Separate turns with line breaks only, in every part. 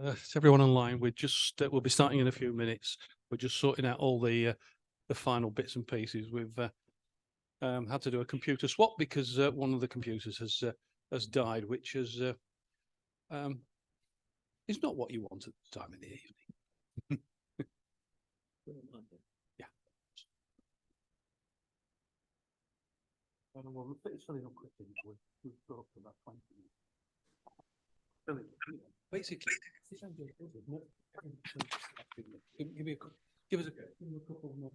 To everyone online, we'll be starting in a few minutes. We're just sorting out all the final bits and pieces. We've had to do a computer swap because one of the computers has died, which is not what you want at the time of the evening. Yeah. Well, it's only not quick. We've talked about 20 minutes. Basically, give us a couple of more.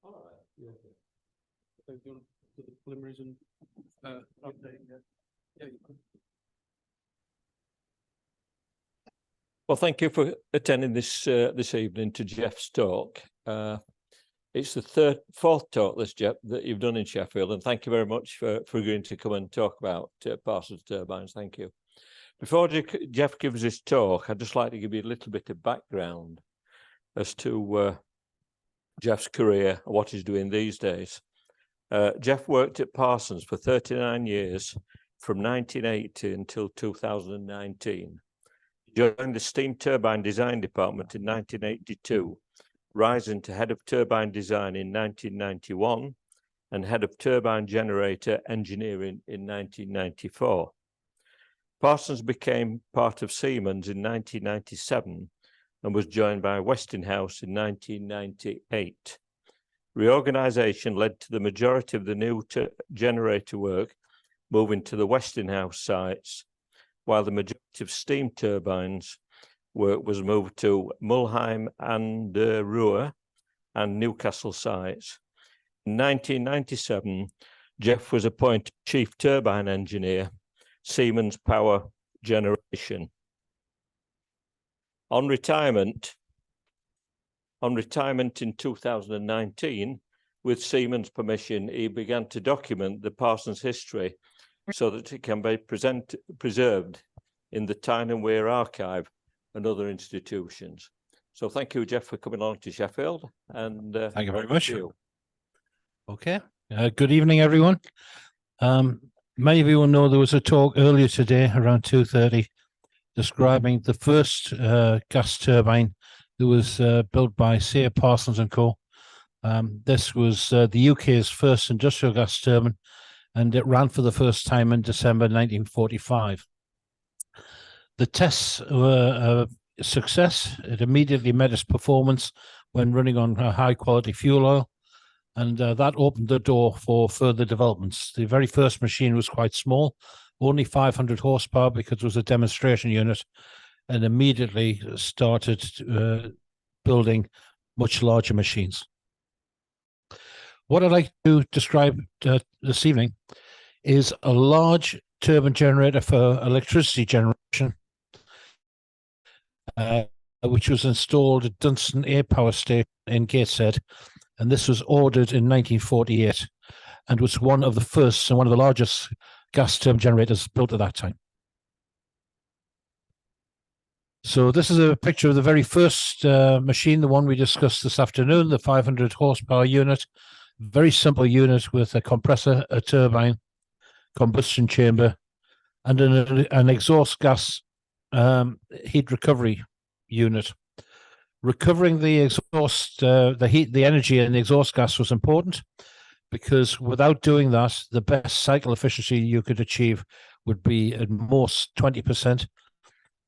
All right. Yeah. So do you want to do the preliminaries and update? Yeah, you could.
Well, thank you for attending this evening to Geoff's talk. It's the fourth talk, Geoff, that you've done in Sheffield, and thank you very much for agreeing to come and talk about Parsons turbines. Thank you. Before Geoff gives his talk, I'd just like to give you a little bit of background as to Geoff's career and what he's doing these days. Geoff worked at Parsons for 39 years, from 1980 until 2019. He joined the steam turbine design department in 1982, rising to head of turbine design in 1991 and head of turbine generator engineering in 1994. Parsons became part of Siemens in 1997 and was joined by Westinghouse in 1998. Reorganization led to the majority of the new generator work moving to the Westinghouse sites, while the majority of steam turbines work was moved to Mulheim and Ruhr and Newcastle sites. In 1997, Geoff was appointed Chief Turbine Engineer, Siemens Power Generation. On retirement in 2019, with Siemens' permission, he began to document the Parsons history so that it can be preserved in the Tyne and Wear archive and other institutions. So thank you, Geoff, for coming along to Sheffield. And
thank you very much. Okay. Good evening, everyone. Many of you will know there was a talk earlier today around 2:30 describing the first gas turbine that was built by Parsons Co. This was the UK's first industrial gas turbine, and it ran for the first time in December 1945. The tests were a success. It immediately met its performance when running on a high-quality fuel oil, and that opened the door for further developments. The very first machine was quite small, only 500 horsepower because it was a demonstration unit, and immediately started building much larger machines. What I'd like to describe this evening is a large turbine generator for electricity generation, which was installed at Dunston A power station in Gateshead, and this was ordered in 1948 and was one of the first and one of the largest gas turbine generators built at that time. So this is a picture of the very first machine, the one we discussed this afternoon, the 500 horsepower unit. Very simple unit with a compressor, a turbine, combustion chamber, and an exhaust gas heat recovery unit. Recovering the exhaust, the heat, the energy in the exhaust gas was important, because without doing that, the best cycle efficiency you could achieve would be at most 20%.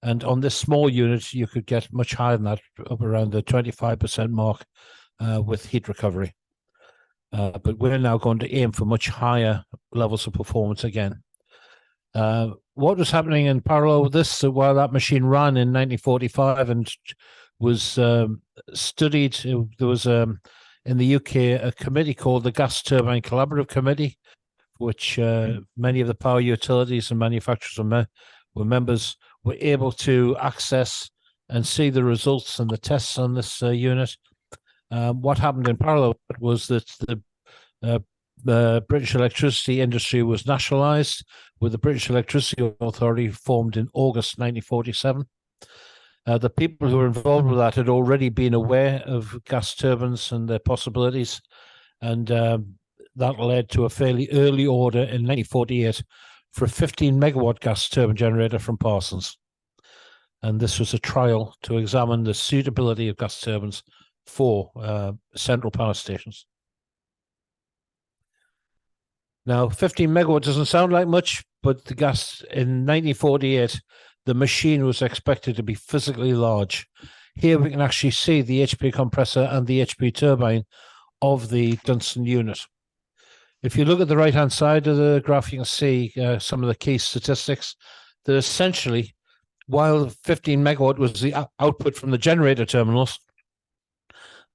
And on this small unit, you could get much higher than that, up around the 25% mark with heat recovery. But we're now going to aim for much higher levels of performance again. What was happening in parallel with this, while that machine ran in 1945 and was studied, there was in the UK a committee called the Gas Turbine Collaborative Committee, which many of the power utilities and manufacturers were members, were able to access and see the results and the tests on this unit. What happened in parallel was that the British electricity industry was nationalised, with the British Electricity Authority formed in August 1947. The people who were involved with that had already been aware of gas turbines and their possibilities, and that led to a fairly early order in 1948 for a 15 megawatt gas turbine generator from Parsons. And this was a trial to examine the suitability of gas turbines for central power stations. Now, 15 megawatts doesn't sound like much, but the gas in 1948, the machine was expected to be physically large. Here we can actually see the HP compressor and the HP turbine of the Dunston unit. If you look at the right-hand side of the graph, you can see some of the key statistics. That essentially, while 15 megawatt was the output from the generator terminals,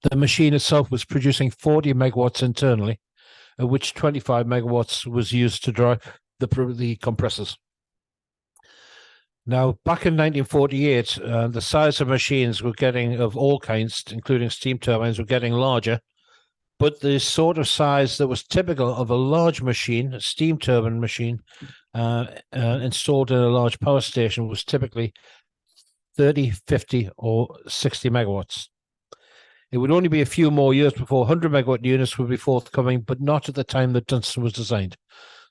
the machine itself was producing 40 megawatts internally, of which 25 megawatts was used to drive the compressors. Now, back in 1948, the size of machines were getting, of all kinds, including steam turbines, were getting larger. But the sort of size that was typical of a large machine, a steam turbine machine, installed in a large power station was typically 30, 50, or 60 megawatts. It would only be a few more years before 100 megawatt units would be forthcoming, but not at the time that Dunston was designed.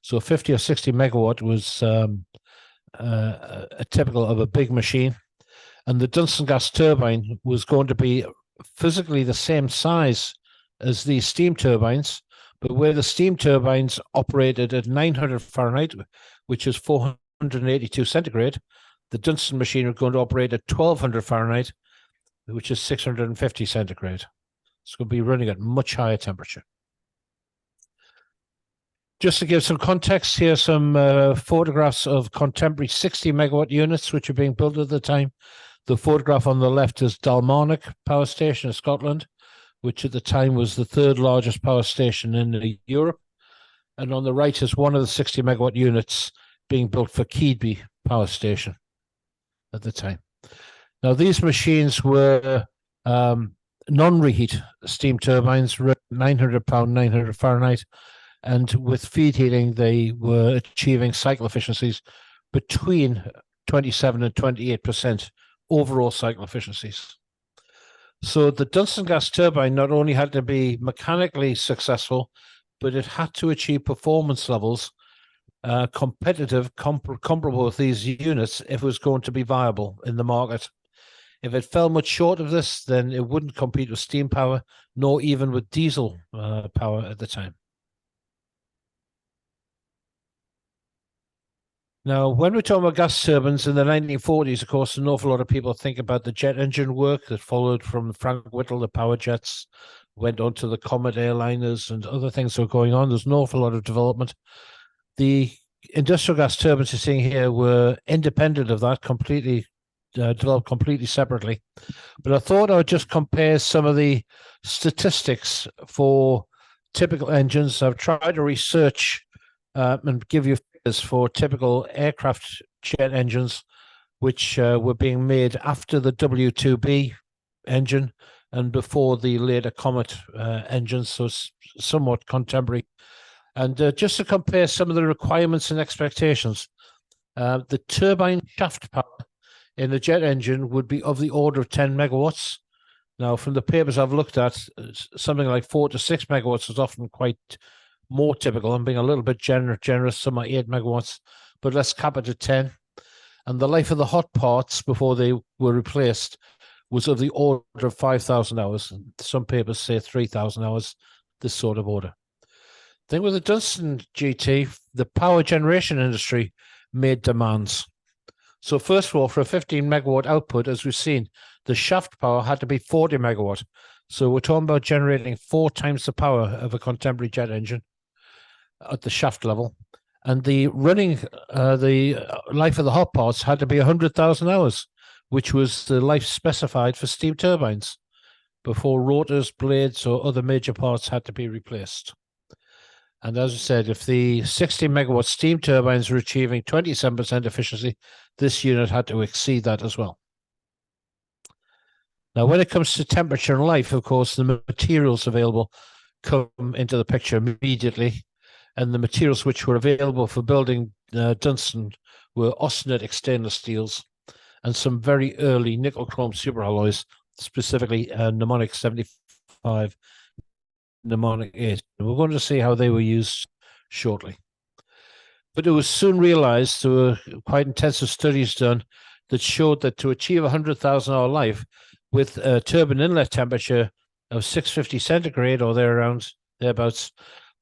So 50 or 60 megawatt was a typical of a big machine. And the Dunston gas turbine was going to be physically the same size as these steam turbines, but where the steam turbines operated at 900 Fahrenheit, which is 482 centigrade, the Dunston machine was going to operate at 1200 Fahrenheit, which is 650 centigrade. It's going to be running at much higher temperature. Just to give some context, here are some photographs of contemporary 60 megawatt units which are being built at the time. The photograph on the left is Dalmarnock Power Station in Scotland, which at the time was the third largest power station in Europe. And on the right is one of the 60 megawatt units being built for Keadby Power Station at the time. Now, these machines were non-reheat steam turbines, 900 pound, 900 Fahrenheit. And with feed heating, they were achieving cycle efficiencies between 27 and 28% overall cycle efficiencies. So the Dunston gas turbine not only had to be mechanically successful, but it had to achieve performance levels comparable with these units if it was going to be viable in the market. If it fell much short of this, then it wouldn't compete with steam power, nor even with diesel power at the time. Now, when we're talking about gas turbines in the 1940s, of course, an awful lot of people think about the jet engine work that followed from Frank Whittle, the power jets, went on to the Comet airliners and other things that were going on. There's an awful lot of development. The industrial gas turbines you're seeing here were independent of that, completely developed completely separately. But I thought I would just compare some of the statistics for typical engines. I've tried to research and give you for typical aircraft jet engines, which were being made after the W2B engine and before the later Comet engines, so somewhat contemporary. And just to compare some of the requirements and expectations, the turbine shaft power in the jet engine would be of the order of 10 megawatts. Now, from the papers I've looked at, something like 4 to 6 megawatts is often quite more typical. I'm being a little bit generous, some are 8 megawatts, but let's cap it at 10. And the life of the hot parts before they were replaced was of the order of 5,000 hours. Some papers say 3,000 hours, this sort of order. Then with the Dunston GT, the power generation industry made demands. So first of all, for a 15 megawatt output, as we've seen, the shaft power had to be 40 megawatt. So we're talking about generating 4 times the power of a contemporary jet engine at the shaft level. And the running, the life of the hot parts had to be 100,000 hours, which was the life specified for steam turbines, before rotors, blades, or other major parts had to be replaced. And as I said, if the 60 megawatt steam turbines were achieving 27% efficiency, this unit had to exceed that as well. Now, when it comes to temperature and life, of course, the materials available come into the picture immediately. And the materials which were available for building Dunston were austenitic stainless steels and some very early nickel chrome superalloys, specifically mnemonic 75, mnemonic 8. And we're going to see how they were used shortly. But it was soon realized, there were quite intensive studies done that showed that to achieve 100,000 hour life with a turbine inlet temperature of 650 centigrade or thereabouts,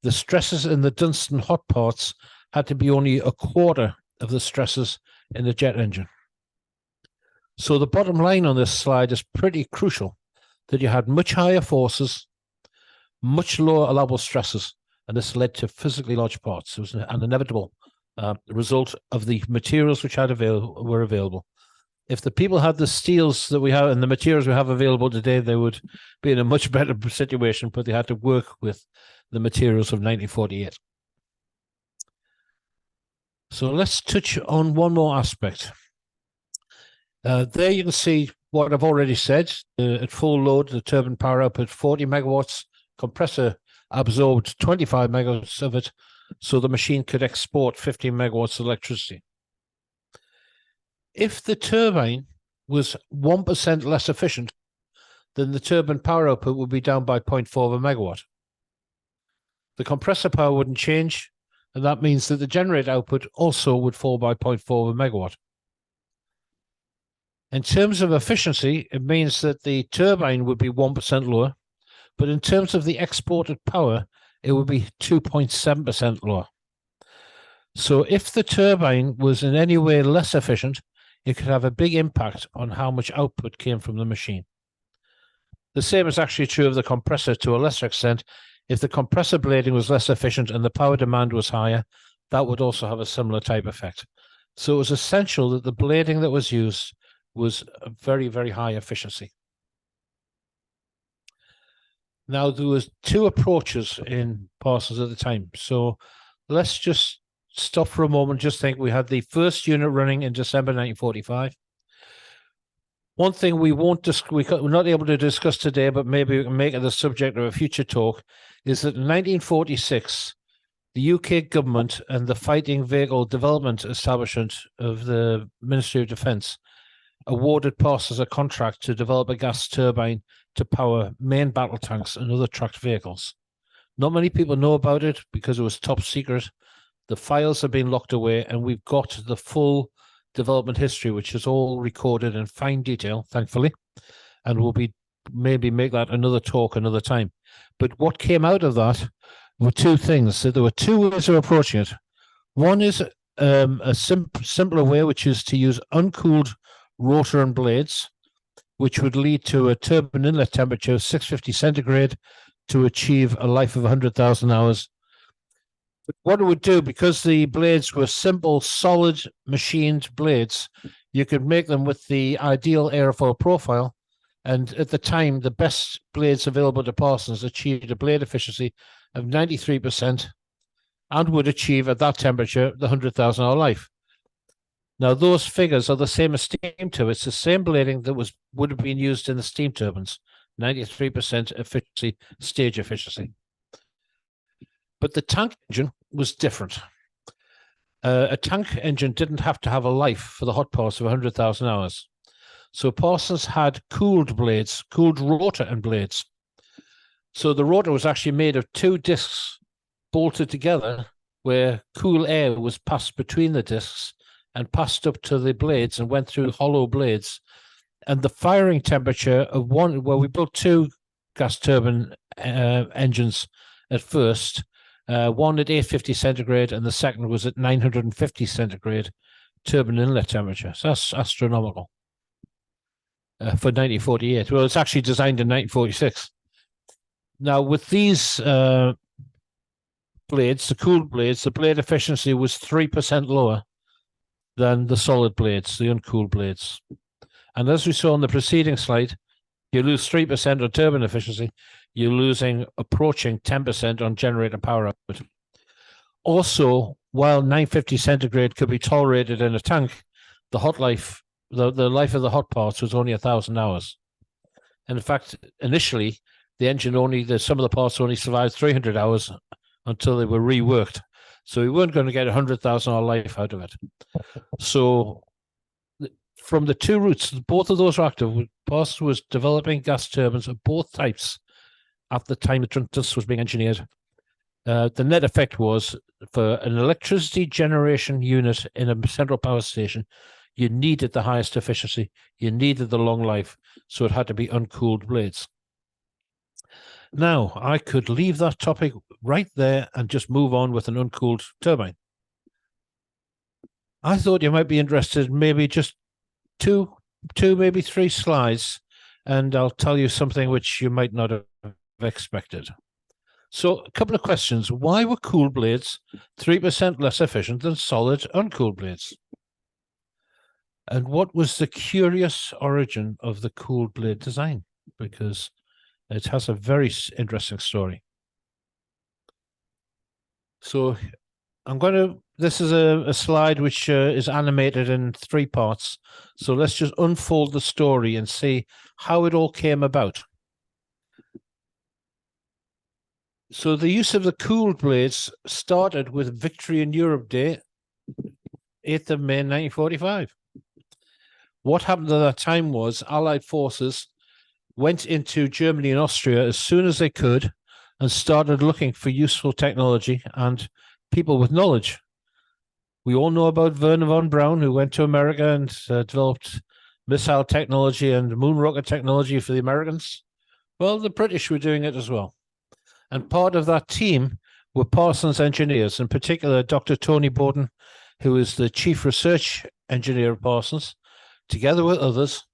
the stresses in the Dunston hot parts had to be only a quarter of the stresses in the jet engine. So the bottom line on this slide is pretty crucial, that you had much higher forces, much lower allowable stresses, and this led to physically large parts. It was an inevitable result of the materials which were available. If the people had the steels that we have and the materials we have available today, they would be in a much better situation, but they had to work with the materials of 1948. So let's touch on one more aspect. There you can see what I've already said. At full load, the turbine power output 40 megawatts, compressor absorbed 25 megawatts of it, so the machine could export 15 megawatts of electricity. If the turbine was 1% less efficient, then the turbine power output would be down by 0.4 of a megawatt. The compressor power wouldn't change, and that means that the generator output also would fall by 0.4 of a megawatt. In terms of efficiency, it means that the turbine would be 1% lower, but in terms of the exported power, it would be 2.7% lower. So if the turbine was in any way less efficient, it could have a big impact on how much output came from the machine. The same is actually true of the compressor to a lesser extent. If the compressor blading was less efficient and the power demand was higher, that would also have a similar type effect. So it was essential that the blading that was used was a very, very high efficiency. Now, there was two approaches in Parsons at the time. So let's just stop for a moment, just think. We had the first unit running in December 1945. One thing we're not able to discuss today, but maybe we can make it the subject of a future talk, is that in 1946, the UK government and the Fighting Vehicle Development Establishment of the Ministry of Defence awarded Parsons a contract to develop a gas turbine to power main battle tanks and other tracked vehicles. Not many people know about it because it was top secret. The files have been locked away, and we've got the full development history, which is all recorded in fine detail, thankfully, and we'll maybe make that another talk another time. But what came out of that were two things. So there were two ways of approaching it. One is a simpler way, which is to use uncooled rotor and blades, which would lead to a turbine inlet temperature of 650 centigrade to achieve a life of 100,000 hours. But what it would do, because the blades were simple, solid, machined blades, you could make them with the ideal airfoil profile. And at the time, the best blades available to Parsons achieved a blade efficiency of 93% and would achieve at that temperature the 100,000 hour life. Now, those figures are the same as steam turbines. It's the same blading that would have been used in the steam turbines, 93% efficiency, stage efficiency. But the tank engine was different. A tank engine didn't have to have a life for the hot parts of 100,000 hours. So Parsons had cooled blades, cooled rotor and blades. So the rotor was actually made of two discs bolted together, where cool air was passed between the discs and passed up to the blades and went through hollow blades. And the firing temperature of one, well, we built two gas turbine engines at first, one at 850 centigrade and the second was at 950 centigrade turbine inlet temperature. So that's astronomical for 1948. Well, it's actually designed in 1946. Now, with these blades, the cooled blades, the blade efficiency was 3% lower than the solid blades, the uncooled blades. And as we saw on the preceding slide, You lose 3% on turbine efficiency. You're losing approaching 10% on generator power output. Also, while 950 centigrade could be tolerated in a tank, the life of the hot parts was only 1,000 hours. And in fact, initially, some of the parts only survived 300 hours until they were reworked. So we weren't going to get 100,000 hour life out of it. So from the two routes, both of those were active. Parsons was developing gas turbines of both types at the time that Dunston was being engineered. The net effect was, for an electricity generation unit in a central power station, you needed the highest efficiency, you needed the long life, so it had to be uncooled blades. Now, I could leave that topic right there and just move on with an uncooled turbine. I thought you might be interested in maybe just two, maybe 3 slides, and I'll tell you something which you might not have expected. So, a couple of questions. Why were cooled blades 3% less efficient than solid uncooled blades? And what was the curious origin of the cooled blade design? Because it has a very interesting story. So this is a slide which is animated in 3 parts. So let's just unfold the story and see how it all came about. So the use of the cooled blades started with Victory in Europe Day, 8th of May, 1945. What happened at that time was Allied forces went into Germany and Austria as soon as they could and started looking for useful technology and people with knowledge. We all know about Wernher von Braun, who went to America and developed missile technology and moon rocket technology for the Americans. Well, the British were doing it as well. And part of that team were Parsons engineers, in particular Dr. Tony Borden, who is the chief research engineer of Parsons, together with others.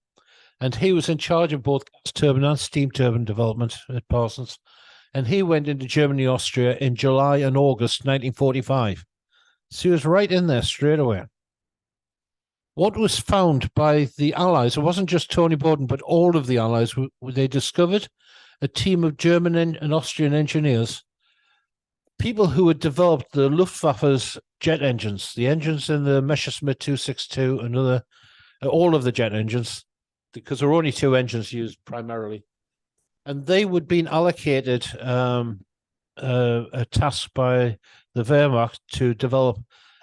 And he was in charge of both gas turbine and steam turbine development at Parsons. And he went into Germany and Austria in July and August 1945. So he was right in there straight away. What was found by the Allies, it wasn't just Tony Borden, but all of the Allies, they discovered a team of German and Austrian engineers, people who had developed the Luftwaffe's jet engines, the engines in the Messerschmitt 262 and all of the jet engines, because there were only 2 engines used primarily. And they would be allocated a task by the Wehrmacht to develop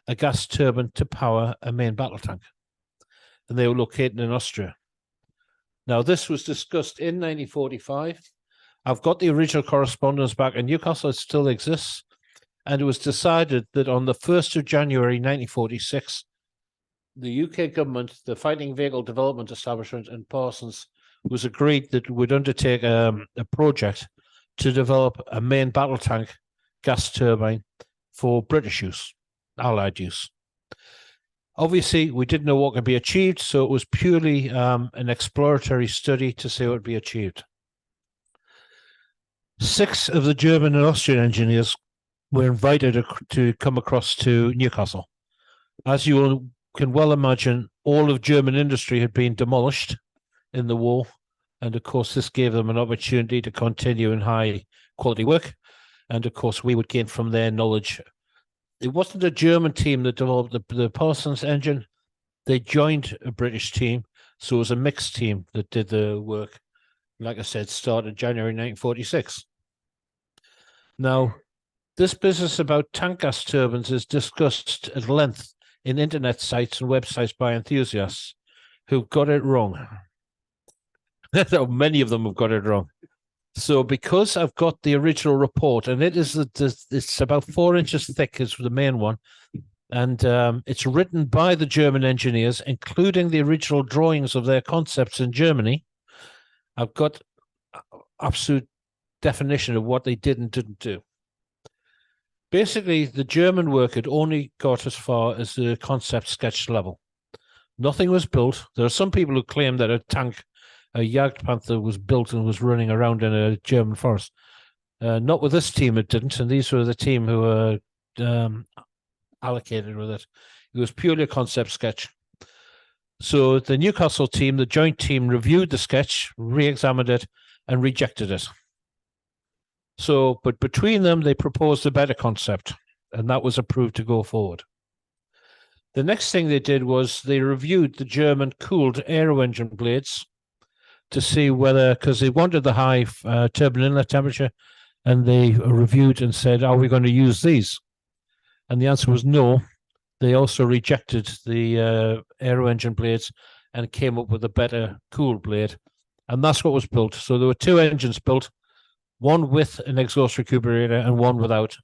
a gas turbine to power a main battle tank. And they were located in Austria. Now, this was discussed in 1945. I've got the original correspondence back in Newcastle. It still exists. And it was decided that on the 1st of January 1946, the UK government, the Fighting Vehicle Development Establishment and Parsons was agreed that would undertake a project to develop a main battle tank gas turbine for British use, Allied use. Obviously, we didn't know what could be achieved, so it was purely an exploratory study to see what would be achieved. 6 of the German and Austrian engineers were invited to come across to Newcastle. As you can well imagine, all of German industry had been demolished in the war, and of course this gave them an opportunity to continue in high quality work, and of course we would gain from their knowledge. It wasn't a German team that developed the Parsons engine. They joined a British team, so it was a mixed team that did the work. Like I said, started January 1946. Now, this business about tank gas turbines is discussed at length in internet sites and websites by enthusiasts who've got it wrong. Many of them have got it wrong. So because I've got the original report, and it's about 4 inches thick is the main one, and it's written by the German engineers, including the original drawings of their concepts in Germany. I've got absolute definition of what they did and didn't do. Basically, the German work had only got as far as the concept sketch level. Nothing was built. There are some people who claim that a Jagdpanther was built and was running around in a German forest. Not with this team, it didn't, and these were the team who were allocated with it. It was purely a concept sketch. So the Newcastle team, the joint team, reviewed the sketch, re-examined it, and rejected it. So, but between them, they proposed a better concept, and that was approved to go forward. The next thing they did was they reviewed the German cooled aero engine blades to see whether, because they wanted the high turbine inlet temperature, and they reviewed and said, are we going to use these? And the answer was no. They also rejected the aero engine blades and came up with a better cooled blade. And that's what was built. So there were two engines built, one with an exhaust recuperator and one without,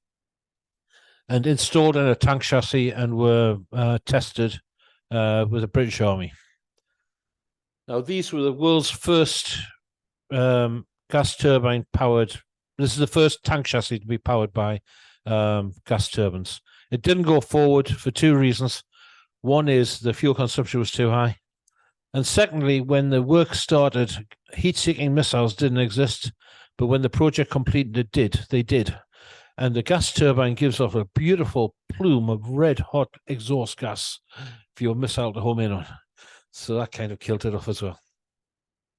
and installed in a tank chassis and were tested with the British Army. Now, these were the world's first gas turbine powered. This is the first tank chassis to be powered by gas turbines. It didn't go forward for two reasons. One is the fuel consumption was too high. And secondly, when the work started, heat-seeking missiles didn't exist. But when the project completed, they did. And the gas turbine gives off a beautiful plume of red-hot exhaust gas for your missile to home in on. So that kind of killed it off as well.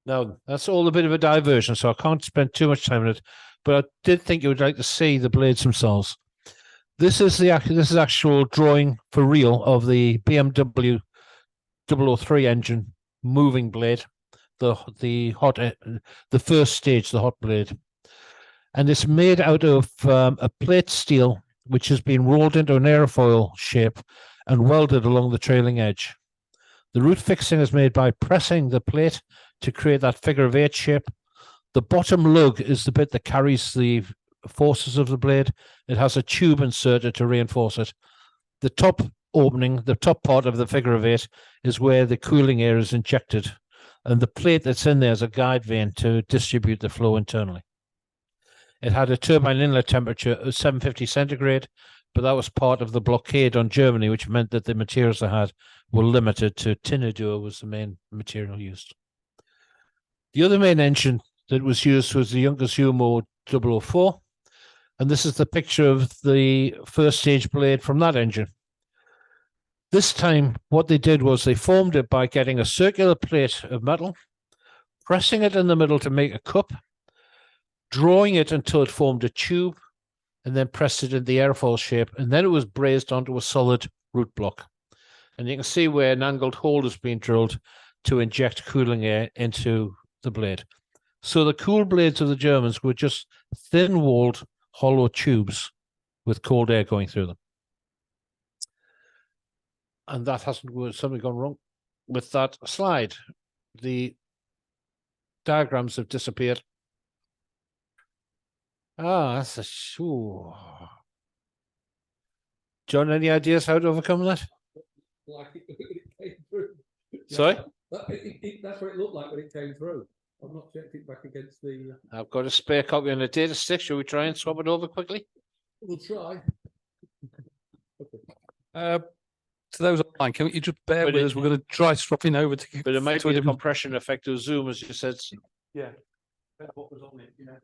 Now, that's all a bit of a diversion, so I can't spend too much time on it. But I did think you would like to see the blades themselves. This is actual drawing for real of the BMW 003 engine moving blade, the first stage, the hot blade, and it's made out of a plate steel which has been rolled into an airfoil shape and welded along the trailing edge. The root fixing is made by pressing the plate to create that figure of 8 shape. The bottom lug is the bit that carries the forces of the blade. It has a tube inserted to reinforce it. The top opening, the top part of the figure of 8, is where the cooling air is injected, and the plate that's in there is a guide vane to distribute the flow internally. It had a turbine inlet temperature of 750 centigrade, but that was part of the blockade on Germany, which meant that the materials they had were limited to tinnidur was the main material used. The other main engine that was used was the Yonkers-Humo 004, and this is the picture of the first stage blade from that engine. This time, what they did was they formed it by getting a circular plate of metal, pressing it in the middle to make a cup, drawing it until it formed a tube, and then pressed it in the airfoil shape, and then it was brazed onto a solid root block. And you can see where an angled hole has been drilled to inject cooling air into the blade. So the cool blades of the Germans were just thin-walled hollow tubes with cold air going through them. And that hasn't something gone wrong with that slide. The diagrams have disappeared. That's a shoo. John, any ideas how to overcome that?
Like it came through.
Sorry?
That's what it looked like when it came through. I've not checked it back against the.
I've got a spare copy on a data stick. Shall we try and swap it over quickly?
We'll try.
To those online, can you just bear with us? We're going to try swapping over to.
But it might
to
be
a
the
different-
compression effect of Zoom, as you said.
Yeah. What was on it? Yeah.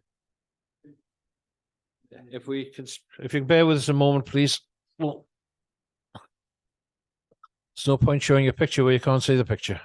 If you can bear with us a moment, please. Well, there's no point showing a picture where you can't see the picture.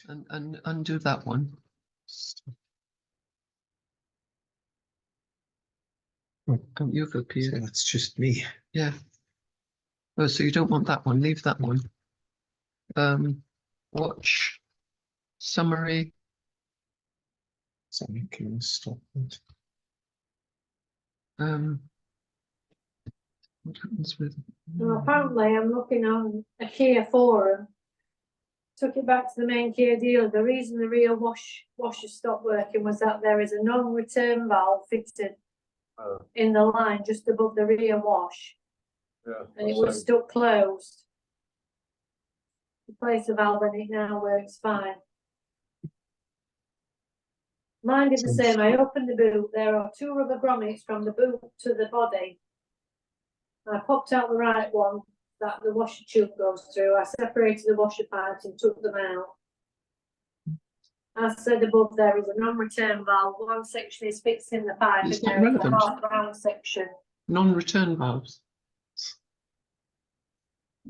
And undo that one. You've appeared.
That's just me.
Yeah. Oh, so you don't want that one, leave that one. Watch summary.
Something can stop it.
What happens with?
Well, apparently I'm looking on a Kia forum. Took it back to the main Kia dealer. The reason the rear washer stopped working was that there is a non-return valve fitted in the line just above the rear wash.
Yeah.
And it was stuck closed. Replace the valve and it now works fine. Mine did the same. I opened the boot. There are 2 rubber grommets from the boot to the body. I popped out the right one that the washer tube goes through. I separated the washer pipes and took them out. As said above, there is a non-return valve. One section is fixed in the pipe
It's
and
not
there is a
relevant.
half round section.
Non-return valves.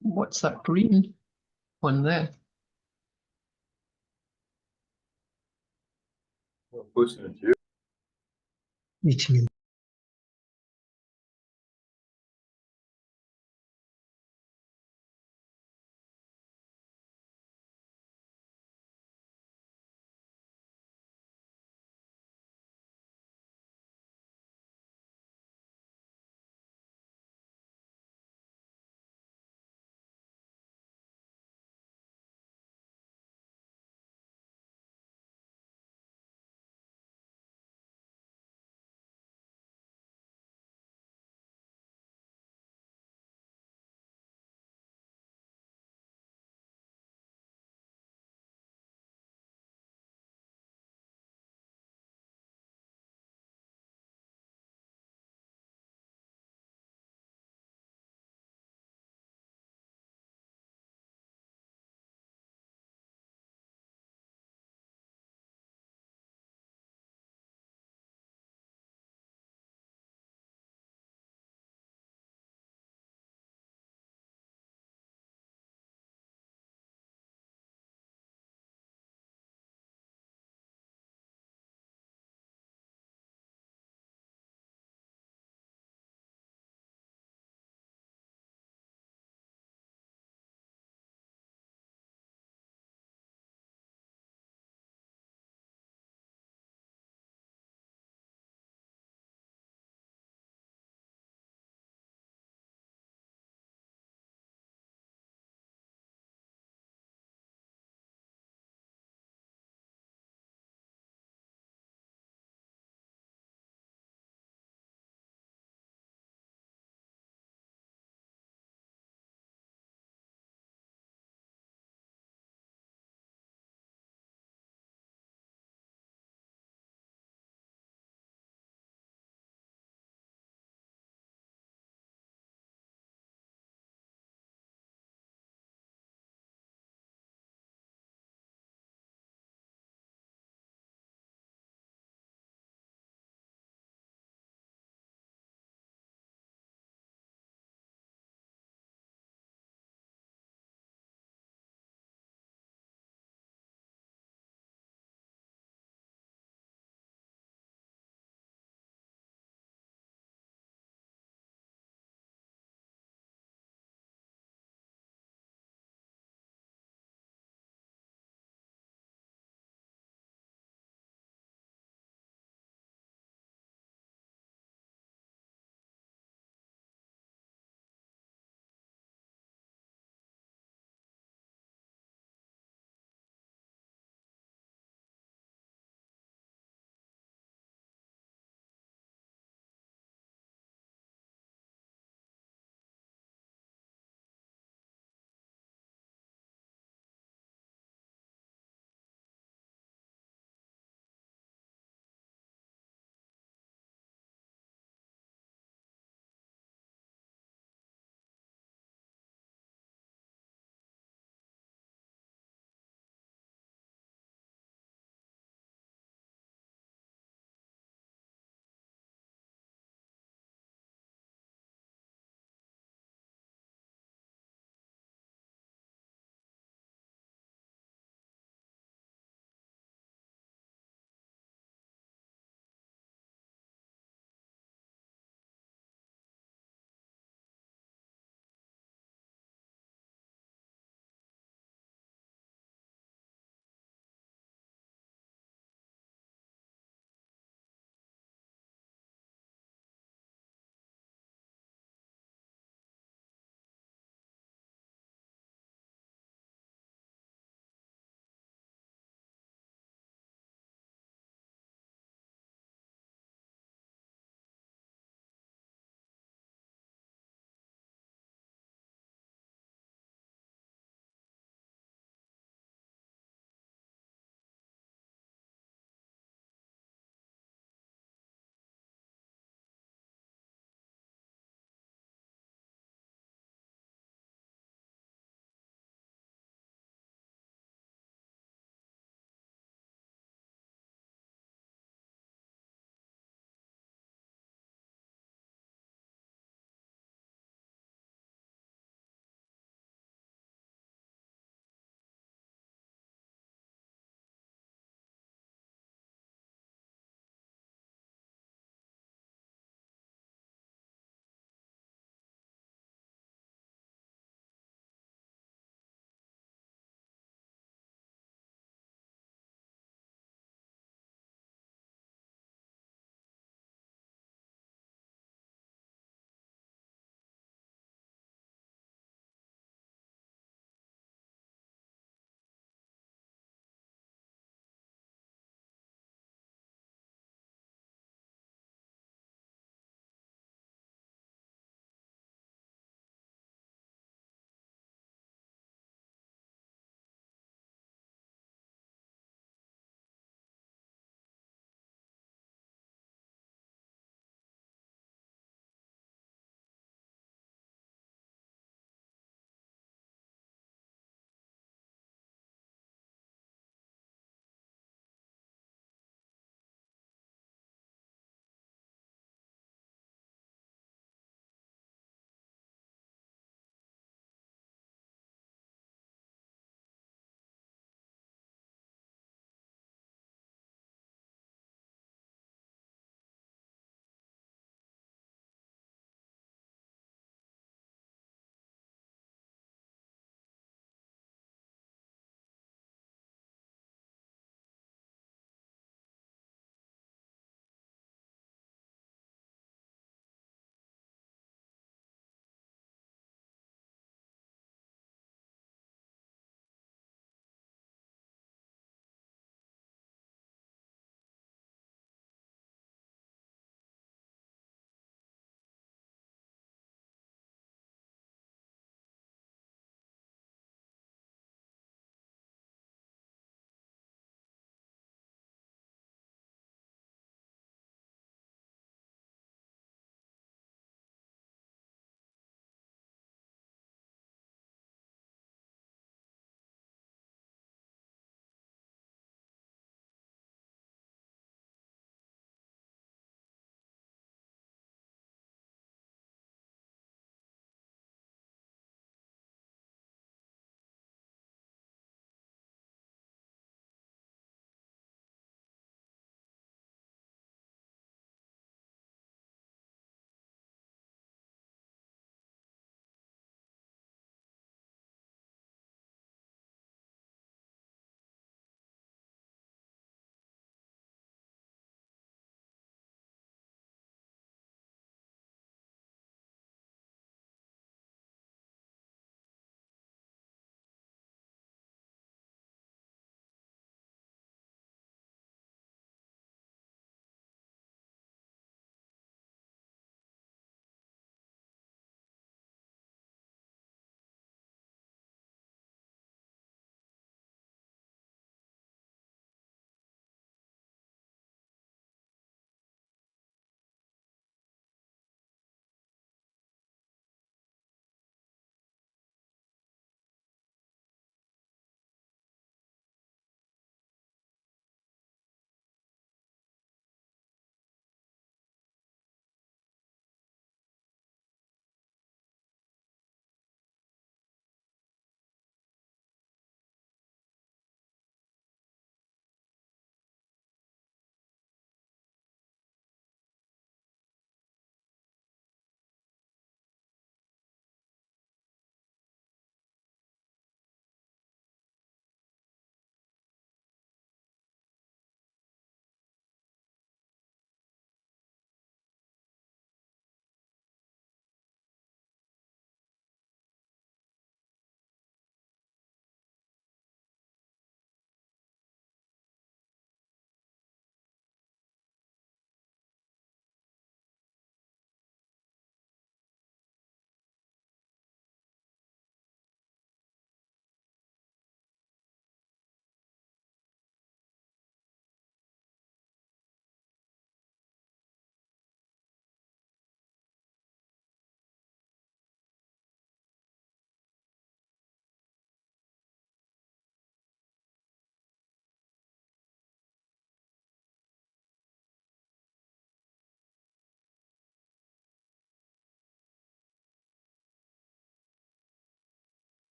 What's that green one there?
Meeting in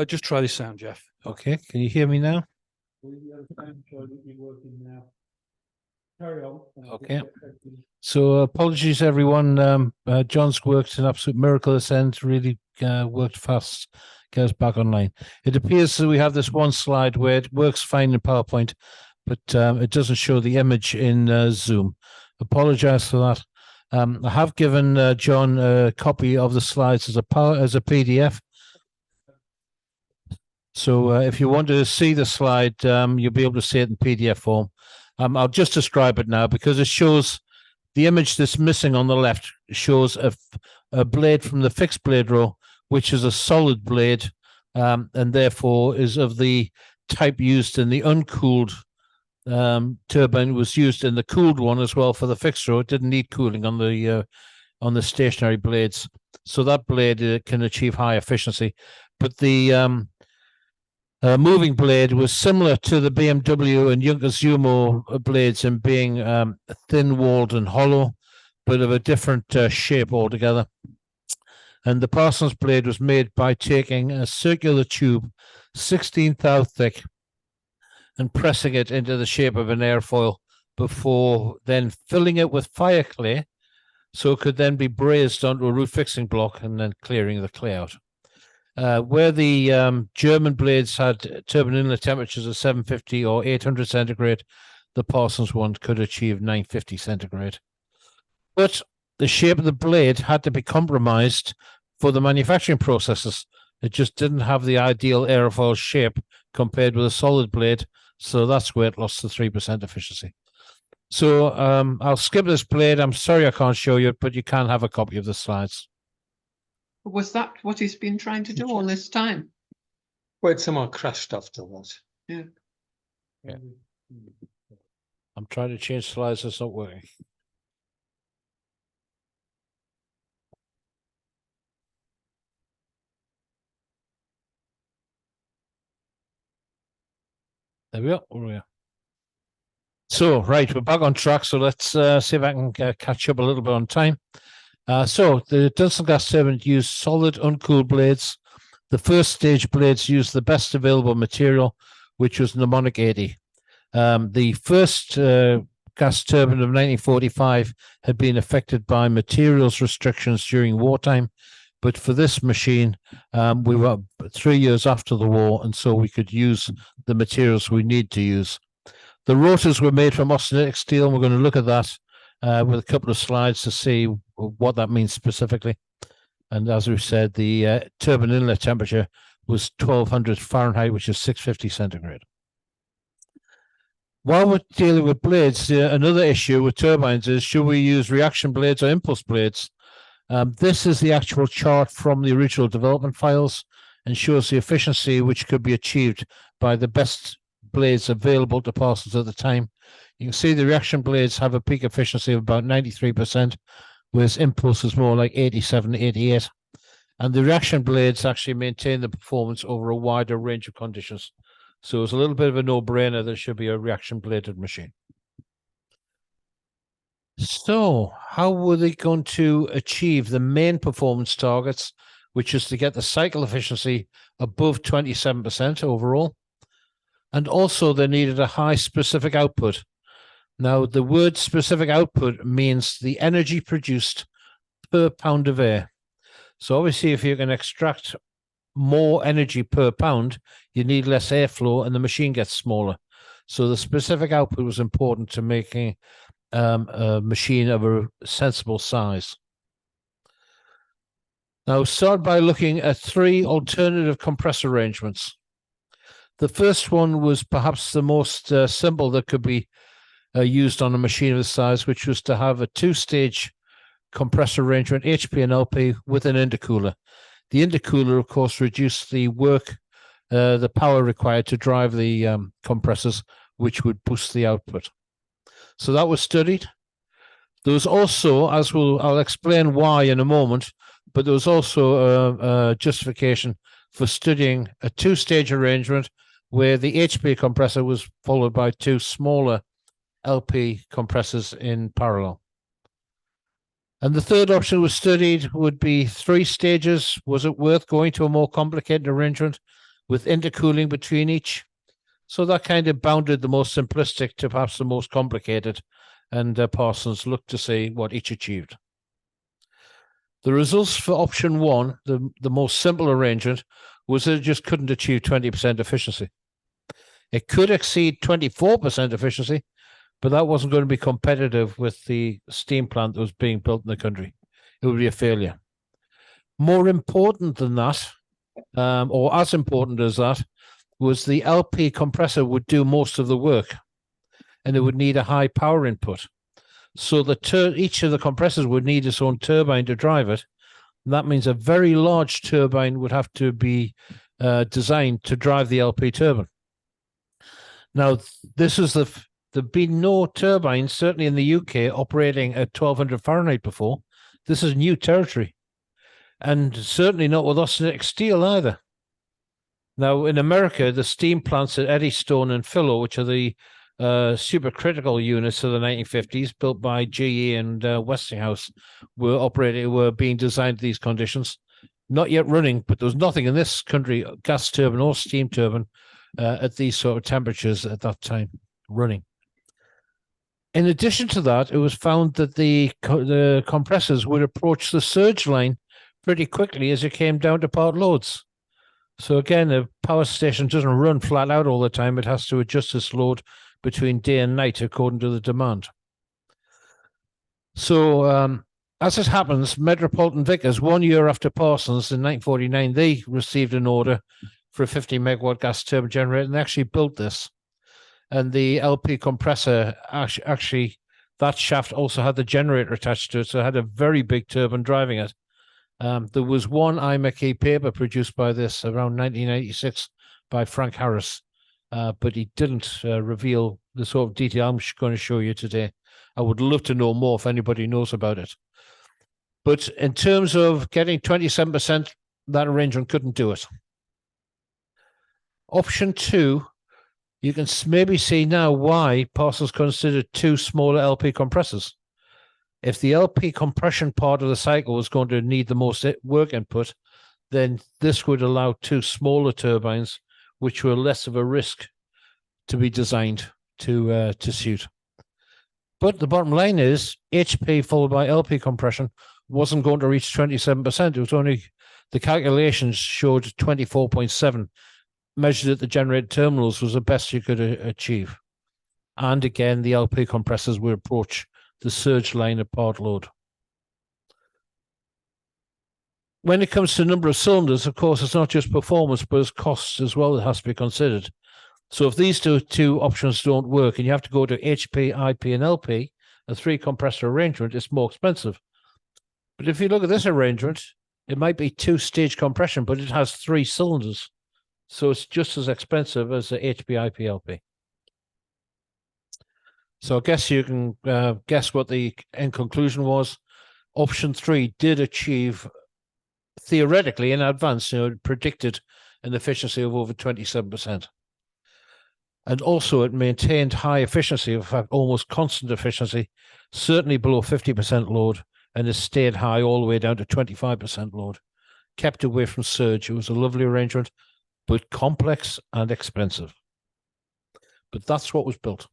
Just try this sound, Jeff.
Okay, can you hear me now?
Carry on.
Okay. So apologies, everyone. John's worked an absolute miracle this end, really worked fast, get us back online. It appears that we have this one slide where it works fine in PowerPoint, but it doesn't show the image in Zoom. Apologize for that. I have given John a copy of the slides as a PDF. So if you want to see the slide, you'll be able to see it in PDF form. I'll just describe it now because it shows the image that's missing on the left shows a blade from the fixed blade row, which is a solid blade, and therefore is of the type used in the uncooled turbine. Was used in the cooled one as well for the fixed row. It didn't need cooling on the stationary blades, so that blade can achieve high efficiency. But the moving blade was similar to the BMW and Junkers Zumo blades in being thin-walled and hollow, but of a different shape altogether. And the Parsons blade was made by taking a circular tube, 16 thou thick, and pressing it into the shape of an airfoil before then filling it with fire clay, so it could then be brazed onto a roof fixing block and then clearing the clay out. Where the German blades had turbine inlet temperatures of 750 or 800 centigrade, the Parsons one could achieve 950 centigrade. But the shape of the blade had to be compromised for the manufacturing processes. It just didn't have the ideal aerofoil shape compared with a solid blade, so that's where it lost the 3% efficiency. So I'll skip this blade. I'm sorry I can't show you it, but you can have a copy of the slides.
Was that what he's been trying to do all this time?
Where'd someone crashed afterwards?
I'm trying to change slides, it's not working. There we go. So, right, we're back on track. So let's see if I can catch up a little bit on time. So the Dunston gas turbine used solid uncooled blades. The first stage blades used the best available material, which was mnemonic 80. The first gas turbine of 1945 had been affected by materials restrictions during wartime, but for this machine, we were 3 years after the war, and so we could use the materials we need to use. The rotors were made from austenitic steel, and we're going to look at that with a couple of slides to see what that means specifically. And as we said, the turbine inlet temperature was 1200 Fahrenheit, which is 650 centigrade. While we're dealing with blades, another issue with turbines is, should we use reaction blades or impulse blades? This is the actual chart from the original development files and shows the efficiency which could be achieved by the best blades available to Parsons at the time. You can see the reaction blades have a peak efficiency of about 93%, whereas impulse is more like 87, 88. And the reaction blades actually maintain the performance over a wider range of conditions. So it's a little bit of a no-brainer that should be a reaction bladed machine. So how were they going to achieve the main performance targets, which is to get the cycle efficiency above 27% overall? And also they needed a high specific output. Now, the word specific output means the energy produced per pound of air. So obviously, if you can extract more energy per pound, you need less airflow and the machine gets smaller. So the specific output was important to making a machine of a sensible size. Now, start by looking at 3 alternative compressor arrangements. The first one was perhaps the most simple that could be used on a machine of this size, which was to have a 2-stage compressor arrangement, HP and LP, with an intercooler. The intercooler, of course, reduced the the power required to drive the compressors, which would boost the output. So that was studied. There was also, I'll explain why in a moment, but there was also a justification for studying a 2-stage arrangement where the HP compressor was followed by 2 smaller LP compressors in parallel. And the third option was studied would be 3 stages. Was it worth going to a more complicated arrangement? with intercooling between each. So that kind of bounded the most simplistic to perhaps the most complicated, and Parsons looked to see what each achieved. The results for option 1, the most simple arrangement, was that it just couldn't achieve 20% efficiency. It could exceed 24% efficiency, but that wasn't going to be competitive with the steam plant that was being built in the country. It would be a failure. More important than that, or as important as that, was the LP compressor would do most of the work, and it would need a high power input. So each of the compressors would need its own turbine to drive it. And that means a very large turbine would have to be designed to drive the LP turbine. Now, this is there've been no turbines, certainly in the UK, operating at 1200 Fahrenheit before. This is new territory, and certainly not with austenitic steel either. Now, in America, the steam plants at Eddystone and Philo, which are the supercritical units of the 1950s, built by GE and Westinghouse, were being designed to these conditions. Not yet running, but there was nothing in this country, gas turbine or steam turbine, at these sort of temperatures at that time running. In addition to that, it was found that the compressors would approach the surge line pretty quickly as it came down to part loads. So again, a power station doesn't run flat out all the time. It has to adjust its load between day and night according to the demand. So as it happens, Metropolitan Vickers, 1 year after Parsons in 1949, they received an order for a 50 megawatt gas turbine generator, and they actually built this. And the LP compressor, actually, that shaft also had the generator attached to it, so it had a very big turbine driving it. There was one IMechE paper produced by this around 1996 by Frank Harris, but he didn't reveal the sort of detail I'm going to show you today. I would love to know more if anybody knows about it. But in terms of getting 27%, that arrangement couldn't do it. Option 2, you can maybe see now why Parsons considered 2 smaller LP compressors. If the LP compression part of the cycle was going to need the most work input, then this would allow 2 smaller turbines, which were less of a risk to be designed to suit. But the bottom line is HP followed by LP compression wasn't going to reach 27%. It was only, the calculations showed 24.7, measured at the generated terminals was the best you could achieve. And again, the LP compressors would approach the surge line at part load. When it comes to number of cylinders, of course, it's not just performance, but it's costs as well that has to be considered. So if these two options don't work and you have to go to HP, IP, and LP, a 3 compressor arrangement, it's more expensive. But if you look at this arrangement, it might be 2-stage compression, but it has 3 cylinders. So it's just as expensive as the HP, IP, LP. So I guess you can guess what the end conclusion was. Option 3 did achieve, theoretically in advance, predicted an efficiency of over 27%. And also it maintained high efficiency, in fact, almost constant efficiency, certainly below 50% load, and it stayed high all the way down to 25% load. Kept away from surge. It was a lovely arrangement, but complex and expensive. But that's what was built.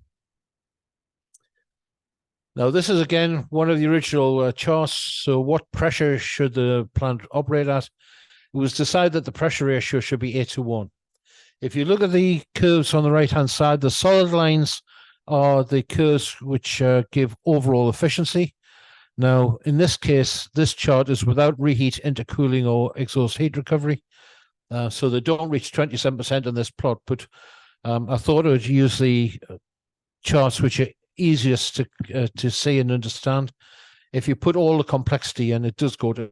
Now, this is, again, one of the original charts. So what pressure should the plant operate at? It was decided that the pressure ratio should be 8:1. If you look at the curves on the right-hand side, the solid lines are the curves which give overall efficiency. Now, in this case, this chart is without reheat, intercooling, or exhaust heat recovery. So they don't reach 27% in this plot, but I thought I would use the charts which are easiest to see and understand. If you put all the complexity in, it does go to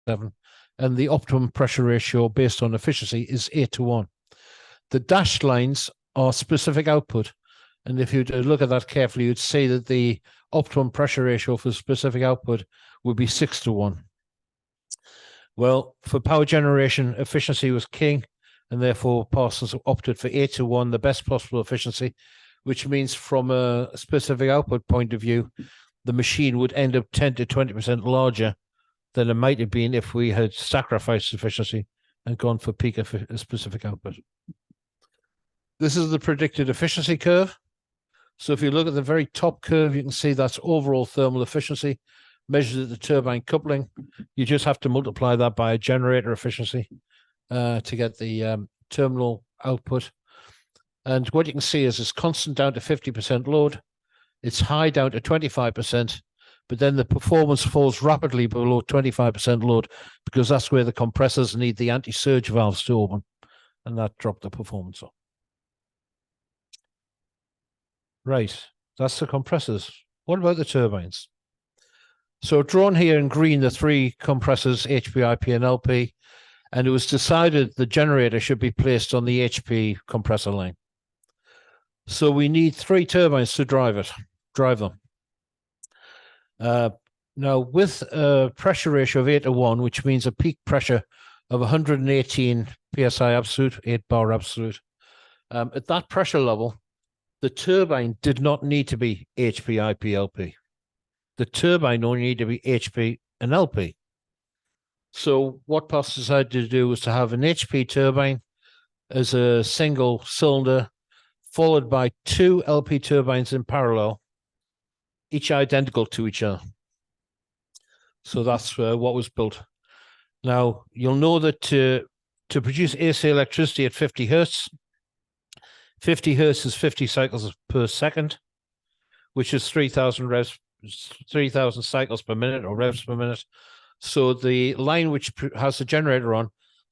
7, and the optimum pressure ratio based on efficiency is 8:1. The dashed lines are specific output, and if you look at that carefully, you'd see that the optimum pressure ratio for specific output would be 6:1. Well, for power generation, efficiency was king, and therefore Parsons opted for 8:1, the best possible efficiency, which means from a specific output point of view, the machine would end up 10 to 20% larger than it might have been if we had sacrificed efficiency and gone for peak specific output. This is the predicted efficiency curve. So if you look at the very top curve, you can see that's overall thermal efficiency measured at the turbine coupling. You just have to multiply that by a generator efficiency to get the terminal output. And what you can see is it's constant down to 50% load. It's high down to 25%, but then the performance falls rapidly below 25% load because that's where the compressors need the anti-surge valves to open, and that dropped the performance off. Right, that's the compressors. What about the turbines? So drawn here in green, the three compressors, HP, IP, and LP, and it was decided the generator should be placed on the HP compressor line. So we need three turbines to drive them. Now, with a pressure ratio of 8:1, which means a peak pressure of 118 psi absolute, 8 bar absolute, at that pressure level, the turbine did not need to be HP, IP, LP. The turbine only needed to be HP and LP. So what Parsons decided to do was to have an HP turbine as a single cylinder, followed by two LP turbines in parallel, each identical to each other. So that's what was built. Now, you'll know that to produce AC electricity at 50 hertz, 50 hertz is 50 cycles per second, which is 3,000 cycles per minute or revs per minute. So the line which has the generator on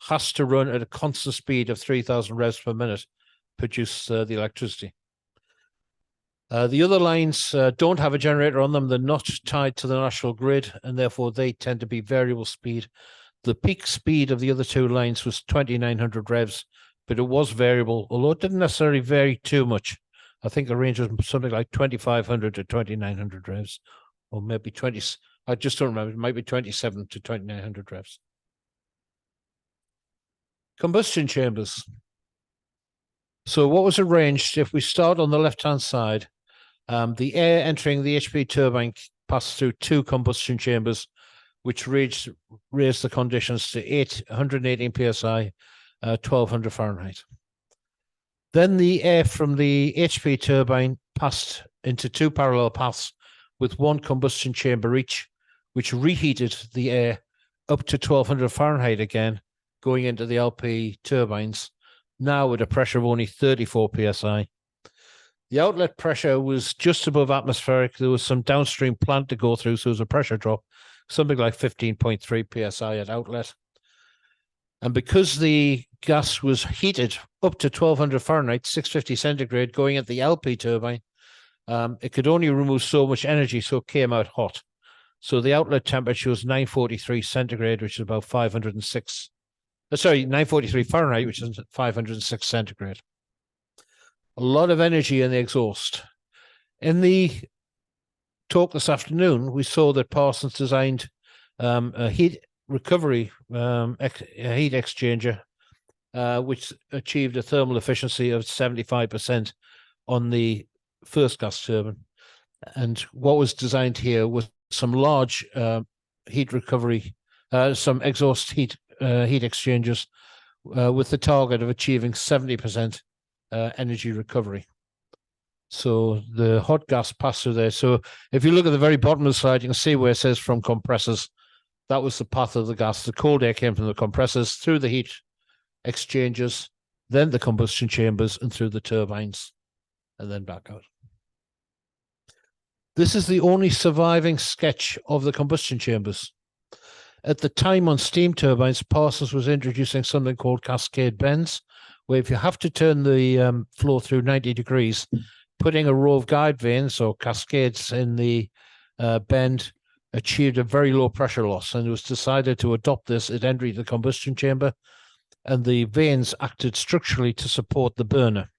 has to run at a constant speed of 3,000 revs per minute, produce the electricity. The other lines don't have a generator on them. They're not tied to the national grid, and therefore they tend to be variable speed. The peak speed of the other two lines was 2,900 revs, but it was variable, although it didn't necessarily vary too much. I think the range was something like 2,500 to 2,900 revs, or maybe 20. I just don't remember. It might be 27 to 2,900 revs. Combustion chambers. So what was arranged, if we start on the left-hand side, the air entering the HP turbine passed through two combustion chambers, which raised the conditions to 118 psi, 1200 Fahrenheit. Then the air from the HP turbine passed into two parallel paths with one combustion chamber each, which reheated the air up to 1200 Fahrenheit again, going into the LP turbines, now at a pressure of only 34 psi. The outlet pressure was just above atmospheric. There was some downstream plant to go through, so there was a pressure drop, something like 15.3 psi at outlet. And because the gas was heated up to 1200 Fahrenheit, 650 centigrade, going at the LP turbine, it could only remove so much energy, so it came out hot. So the outlet temperature was 943 centigrade, which is about 943 Fahrenheit, which is 506 centigrade. A lot of energy in the exhaust. In the talk this afternoon, we saw that Parsons designed a heat recovery heat exchanger, which achieved a thermal efficiency of 75% on the first gas turbine. And what was designed here was some large heat recovery, some exhaust heat exchangers with the target of achieving 70% energy recovery. So the hot gas passed through there. So if you look at the very bottom of the slide, you can see where it says from compressors. That was the path of the gas. The cold air came from the compressors through the heat exchangers, then the combustion chambers, and through the turbines, and then back out. This is the only surviving sketch of the combustion chambers. At the time on steam turbines, Parsons was introducing something called cascade bends, where if you have to turn the flow through 90 degrees, putting a row of guide vanes or cascades in the bend achieved a very low pressure loss, and it was decided to adopt this at entry to the combustion chamber, and the vanes acted structurally to support the burner.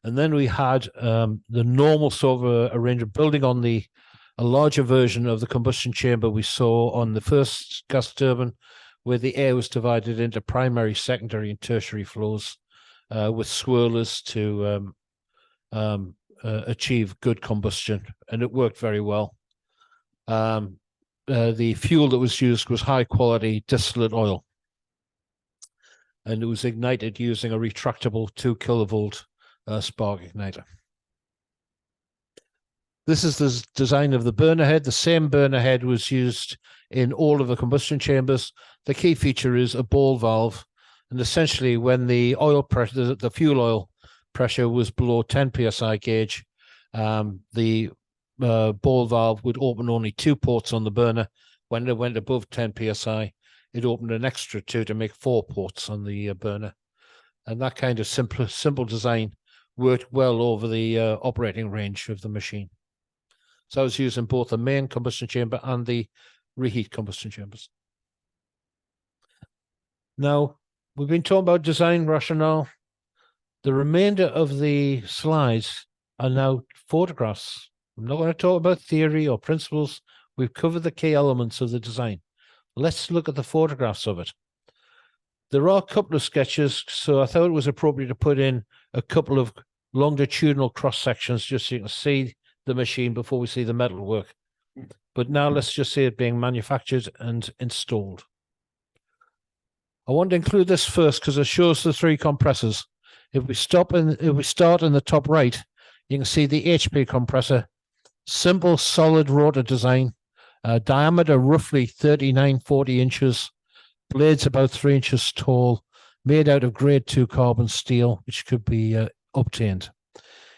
And then we had the normal sort of arrangement, building on a larger version of the combustion chamber we saw on the first gas turbine, where the air was divided into primary, secondary, and tertiary flows with swirlers to achieve good combustion, and it worked very well. The fuel that was used was high quality distillate oil. and it was ignited using a retractable 2 kilovolt spark igniter. This is the design of the burner head. The same burner head was used in all of the combustion chambers. The key feature is a ball valve, and essentially when the oil pressure, the fuel oil pressure was below 10 psi gauge, the ball valve would open only 2 ports on the burner. When it went above 10 psi, it opened an extra 2 to make 4 ports on the burner. And that kind of simple design worked well over the operating range of the machine. So I was using both the main combustion chamber and the reheat combustion chambers. Now, we've been talking about design rationale. The remainder of the slides are now photographs. I'm not going to talk about theory or principles. We've covered the key elements of the design. Let's look at the photographs of it. There are a couple of sketches, so I thought it was appropriate to put in a couple of longitudinal cross sections just so you can see the machine before we see the metal work. But now let's just see it being manufactured and installed. I want to include this first because it shows the 3 compressors. If we start in the top right, you can see the HP compressor, simple solid rotor design, diameter roughly 39-40 inches, blades about 3 inches tall, made out of grade 2 carbon steel, which could be obtained.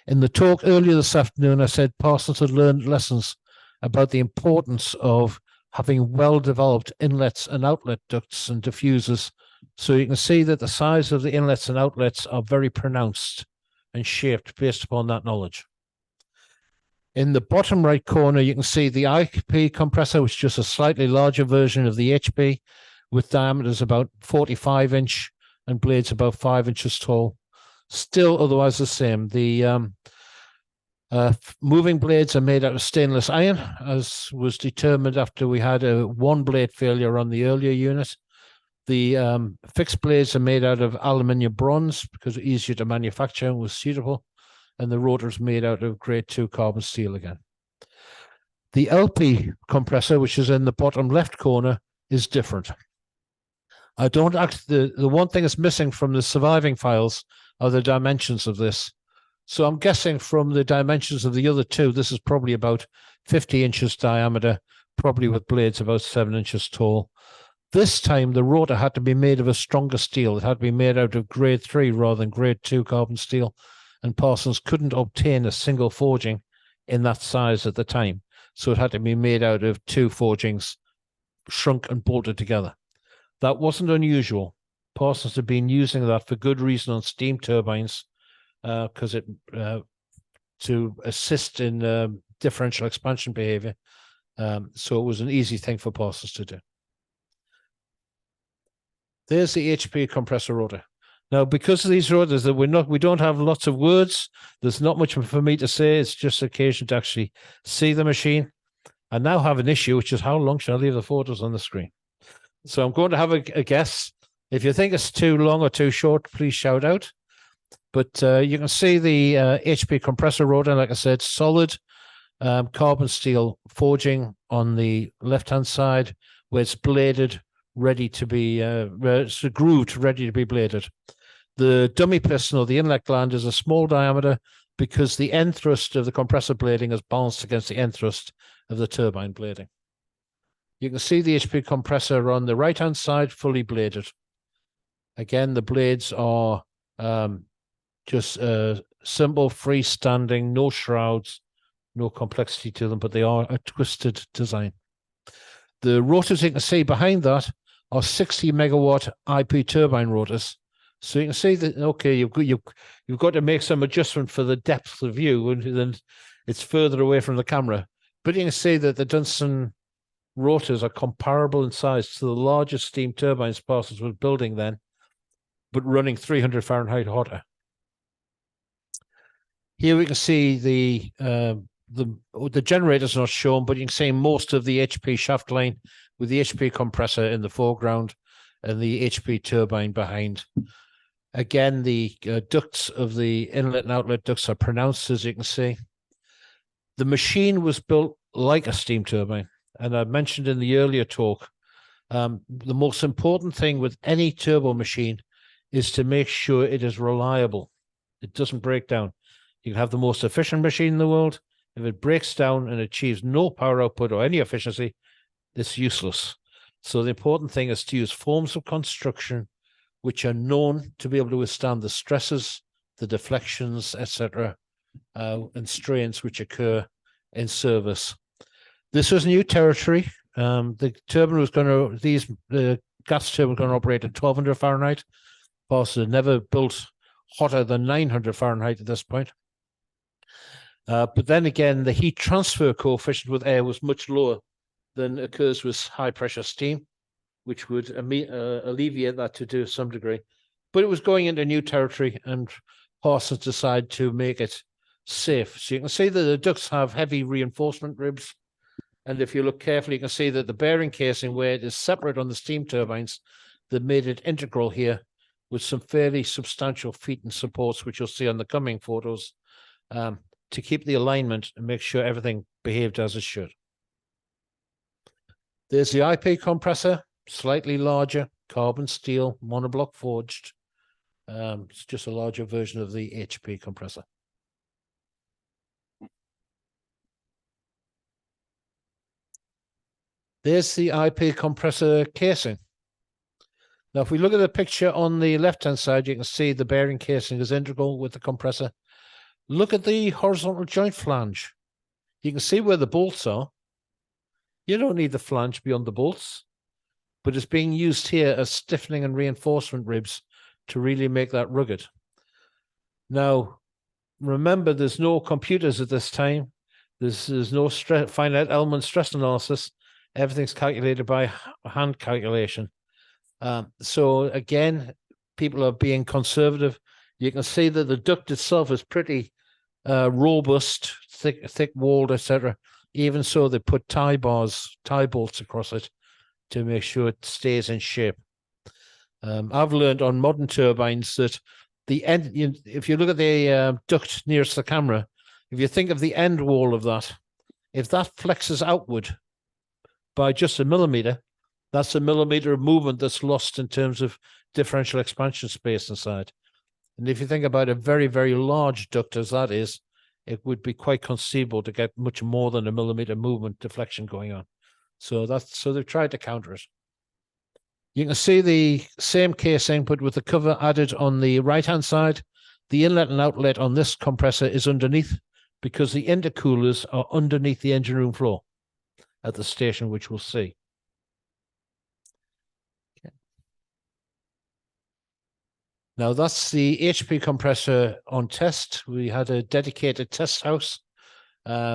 In the talk earlier this afternoon, I said Parsons had learned lessons about the importance of having well-developed inlets and outlet ducts and diffusers. So you can see that the size of the inlets and outlets are very pronounced and shaped based upon that knowledge. In the bottom right corner, you can see the IP compressor, which is just a slightly larger version of the HP, with diameters about 45 inch and blades about 5 inches tall. Still otherwise the same. The moving blades are made out of stainless iron, as was determined after we had a 1 blade failure on the earlier unit. The fixed blades are made out of aluminium bronze because it's easier to manufacture and was suitable. And the rotor is made out of grade 2 carbon steel again. The LP compressor, which is in the bottom left corner, is different. I don't actually, the one thing that's missing from the surviving files are the dimensions of this. So I'm guessing from the dimensions of the other 2, this is probably about 50 inches diameter, probably with blades about 7 inches tall. This time, the rotor had to be made of a stronger steel. It had to be made out of grade 3 rather than grade 2 carbon steel. And Parsons couldn't obtain a single forging in that size at the time. So it had to be made out of 2 forgings, shrunk and bolted together. That wasn't unusual. Parsons had been using that for good reason on steam turbines because it to assist in differential expansion behavior. So it was an easy thing for Parsons to do. There's the HP compressor rotor. Now, because of these rotors that we don't have lots of words, there's not much for me to say. It's just occasion to actually see the machine. I now have an issue, which is how long shall I leave the photos on the screen? So I'm going to have a guess. If you think it's too long or too short, please shout out. But you can see the HP compressor rotor, like I said, solid carbon steel forging on the left-hand side, where it's bladed, ready to be it's grooved, ready to be bladed. The dummy piston or the inlet gland is a small diameter because the end thrust of the compressor blading is balanced against the end thrust of the turbine blading. You can see the HP compressor on the right-hand side, fully bladed. Again, the blades are just simple, freestanding, no shrouds, no complexity to them, but they are a twisted design. The rotors you can see behind that are 60 megawatt IP turbine rotors. So you can see that, okay, you've got to make some adjustment for the depth of view, and then it's further away from the camera. But you can see that the Dunston rotors are comparable in size to the largest steam turbines Parsons was building then, but running 300 Fahrenheit hotter. Here we can see the generator's not shown, but you can see most of the HP shaft line with the HP compressor in the foreground and the HP turbine behind. Again, the ducts of the inlet and outlet ducts are pronounced, as you can see. The machine was built like a steam turbine. And I mentioned in the earlier talk, the most important thing with any turbo machine is to make sure it is reliable. It doesn't break down. You can have the most efficient machine in the world. If it breaks down and achieves no power output or any efficiency, it's useless. So the important thing is to use forms of construction which are known to be able to withstand the stresses, the deflections, etc., and strains which occur in service. This was new territory. The turbine was going to, the gas turbine was going to operate at 1200 Fahrenheit. Parsons had never built hotter than 900 Fahrenheit at this point. But then again, the heat transfer coefficient with air was much lower than occurs with high pressure steam, which would alleviate that to some degree. But it was going into new territory, and Parsons decided to make it safe. So you can see that the ducts have heavy reinforcement ribs. And if you look carefully, you can see that the bearing casing, where it is separate on the steam turbines, that made it integral here with some fairly substantial feet and supports, which you'll see on the coming photos, to keep the alignment and make sure everything behaved as it should. There's the IP compressor, slightly larger, carbon steel, monoblock forged. It's just a larger version of the HP compressor. There's the IP compressor casing. Now, if we look at the picture on the left-hand side, you can see the bearing casing is integral with the compressor. Look at the horizontal joint flange. You can see where the bolts are. You don't need the flange beyond the bolts, but it's being used here as stiffening and reinforcement ribs to really make that rugged. Now, remember, there's no computers at this time. There's no finite element stress analysis. Everything's calculated by hand calculation. So again, people are being conservative. You can see that the duct itself is pretty robust, thick-walled, etc. Even so, they put tie bolts across it to make sure it stays in shape. I've learned on modern turbines that the end, if you look at the duct nearest the camera, if you think of the end wall of that, if that flexes outward by just a millimeter, that's a millimeter of movement that's lost in terms of differential expansion space inside. And if you think about a very, very large duct as that is, it would be quite conceivable to get much more than a millimeter movement deflection going on. So they've tried to counter it. You can see the same casing, but with the cover added on the right-hand side. The inlet and outlet on this compressor is underneath, because the intercoolers are underneath the engine room floor at the station, which we'll see. Okay. Now that's the HP compressor on test. We had a dedicated test house,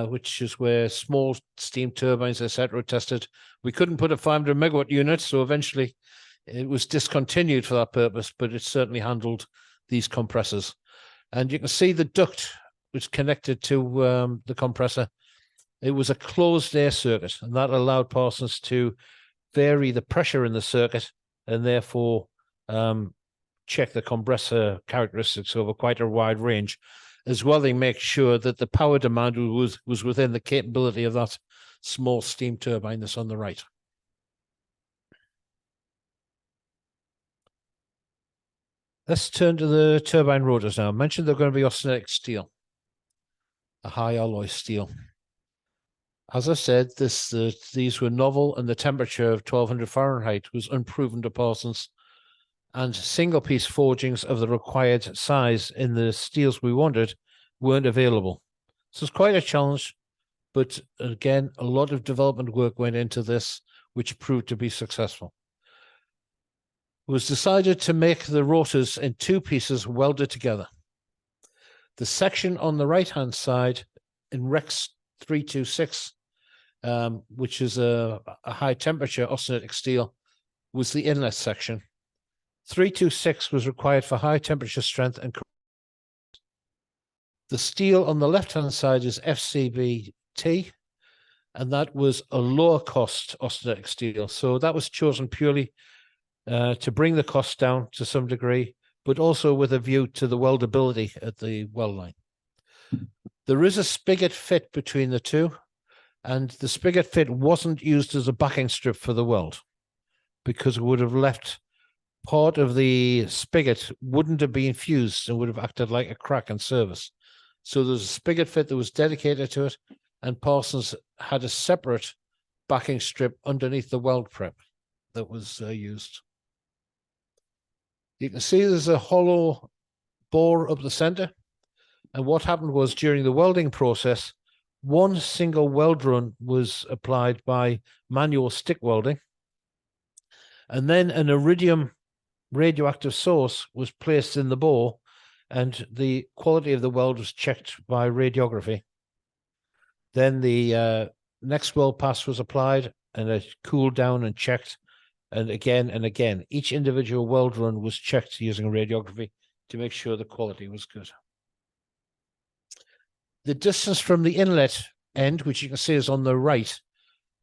which is where small steam turbines, etc., tested. We couldn't put a 500 megawatt unit, so eventually it was discontinued for that purpose, but it certainly handled these compressors. And you can see the duct was connected to the compressor. It was a closed air circuit, and that allowed Parsons to vary the pressure in the circuit and therefore check the compressor characteristics over quite a wide range, as well as make sure that the power demand was within the capability of that small steam turbine that's on the right. Let's turn to the turbine rotors now. I mentioned they're going to be austenitic steel, a high alloy steel. As I said, these were novel, and the temperature of 1200 Fahrenheit was unproven to Parsons, and single-piece forgings of the required size in the steels we wanted weren't available. So it's quite a challenge, but again, a lot of development work went into this, which proved to be successful. It was decided to make the rotors in two pieces welded together. The section on the right-hand side in Rex 326, which is a high-temperature austenitic steel, was the inlet section. 326 was required for high-temperature strength, and the steel on the left-hand side is FCBT, and that was a lower-cost austenitic steel. So that was chosen purely to bring the cost down to some degree, but also with a view to the weldability at the weld line. There is a spigot fit between the two, and the spigot fit wasn't used as a backing strip for the weld, because it would have left part of the spigot wouldn't have been fused and would have acted like a crack in service. So there's a spigot fit that was dedicated to it, and Parsons had a separate backing strip underneath the weld prep that was used. You can see there's a hollow bore up the center. And what happened was during the welding process, one single weld run was applied by manual stick welding. And then an iridium radioactive source was placed in the bore, and the quality of the weld was checked by radiography. Then the next weld pass was applied, and it cooled down and checked. And again, each individual weld run was checked using radiography to make sure the quality was good. The distance from the inlet end, which you can see is on the right,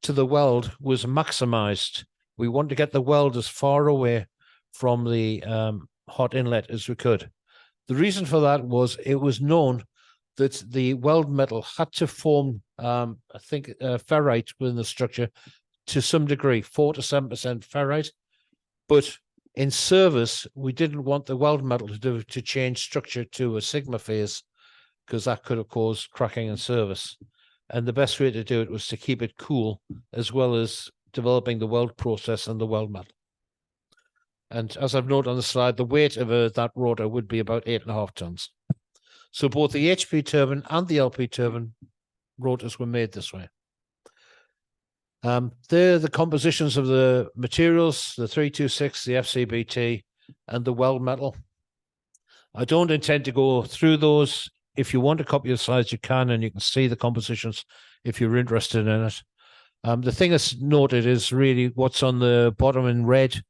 to the weld was maximized. We want to get the weld as far away from the hot inlet as we could. The reason for that was it was known that the weld metal had to form, I think, ferrite within the structure to some degree, 4 to 7% ferrite. But in service, we didn't want the weld metal to change structure to a sigma phase, because that could have caused cracking in service. And the best way to do it was to keep it cool, as well as developing the weld process and the weld metal. And as I've noted on the slide, the weight of that rotor would be about 8.5 tons. So both the HP turbine and the LP turbine rotors were made this way. They're the compositions of the materials, the 326, the FCBT, and the weld metal. I don't intend to go through those. If you want a copy of the slides, you can, and you can see the compositions if you're interested in it. The thing that's noted is really what's on the bottom in red,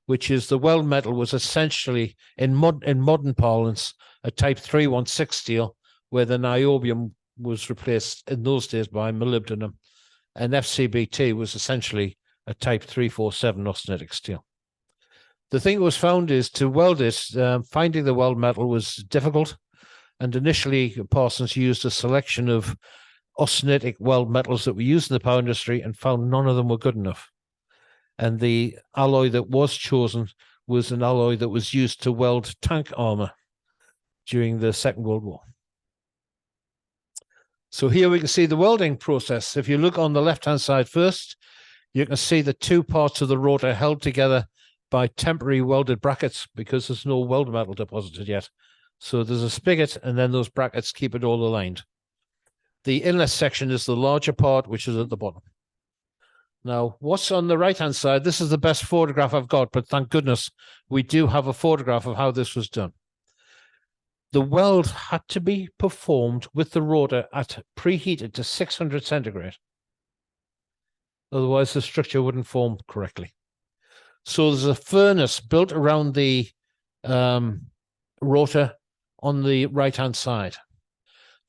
which is the weld metal was essentially, in modern parlance, a type 316 steel, where the niobium was replaced in those days by molybdenum, and FCBT was essentially a type 347 austenitic steel. The thing that was found is to weld it, finding the weld metal was difficult, and initially Parsons used a selection of austenitic weld metals that were used in the power industry and found none of them were good enough. And the alloy that was chosen was an alloy that was used to weld tank armor during the Second World War. So here we can see the welding process. If you look on the left-hand side first, you can see the two parts of the rotor held together by temporary welded brackets because there's no weld metal deposited yet. So there's a spigot, and then those brackets keep it all aligned. The inlet section is the larger part, which is at the bottom. Now, what's on the right-hand side, this is the best photograph I've got, but thank goodness we do have a photograph of how this was done. The weld had to be performed with the rotor at preheated to 600 centigrade. Otherwise, the structure wouldn't form correctly. So there's a furnace built around the rotor on the right-hand side.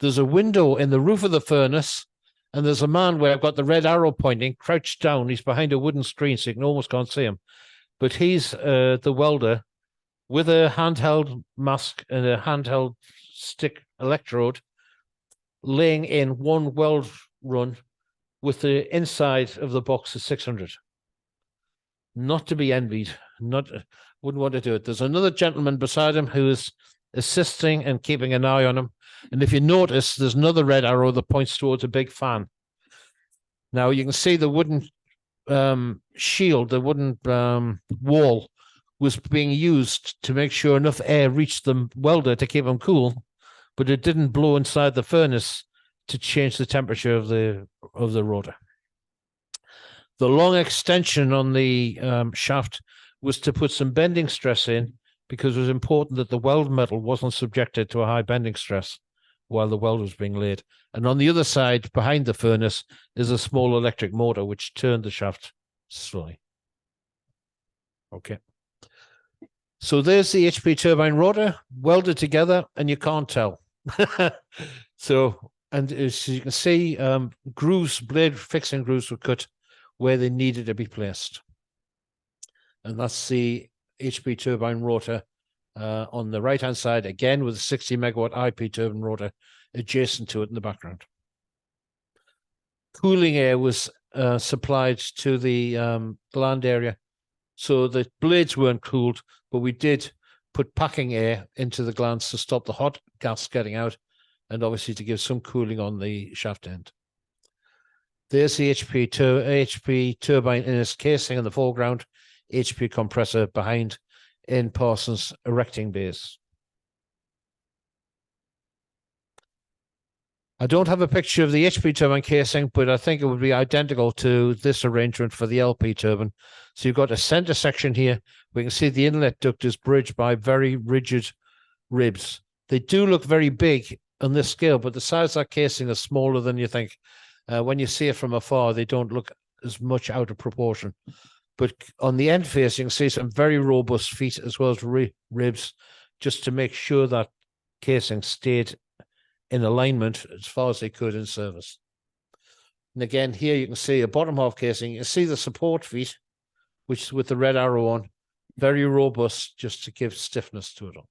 There's a window in the roof of the furnace, and there's a man where I've got the red arrow pointing, crouched down. He's behind a wooden screen, so you can almost can't see him. But he's the welder with a handheld mask and a handheld stick electrode, laying in one weld run with the inside of the box at 600. Not to be envied. Wouldn't want to do it. There's another gentleman beside him who is assisting and keeping an eye on him. And if you notice, there's another red arrow that points towards a big fan. Now you can see the wooden shield, the wooden wall was being used to make sure enough air reached the welder to keep him cool, but it didn't blow inside the furnace to change the temperature of the rotor. The long extension on the shaft was to put some bending stress in, because it was important that the weld metal wasn't subjected to a high bending stress while the weld was being laid. And on the other side, behind the furnace, is a small electric motor which turned the shaft slowly. Okay. So there's the HP turbine rotor welded together, and you can't tell. So, and as you can see, grooves, blade fixing grooves were cut where they needed to be placed. And that's the HP turbine rotor on the right-hand side, again with a 60 megawatt IP turbine rotor adjacent to it in the background. Cooling air was supplied to the gland area So the blades weren't cooled, but we did put packing air into the glands to stop the hot gas getting out, and obviously to give some cooling on the shaft end. There's the HP turbine in its casing in the foreground, HP compressor behind in Parsons erecting bays. I don't have a picture of the HP turbine casing, but I think it would be identical to this arrangement for the LP turbine. So you've got a center section here. We can see the inlet duct is bridged by very rigid ribs. They do look very big on this scale, but the size of that casing is smaller than you think. When you see it from afar, they don't look as much out of proportion. But on the end face, you can see some very robust feet as well as ribs, just to make sure that casing stayed in alignment as far as they could in service. And again, here you can see a bottom half casing. You see the support feet, which is with the red arrow on, very robust, just to give stiffness to it all.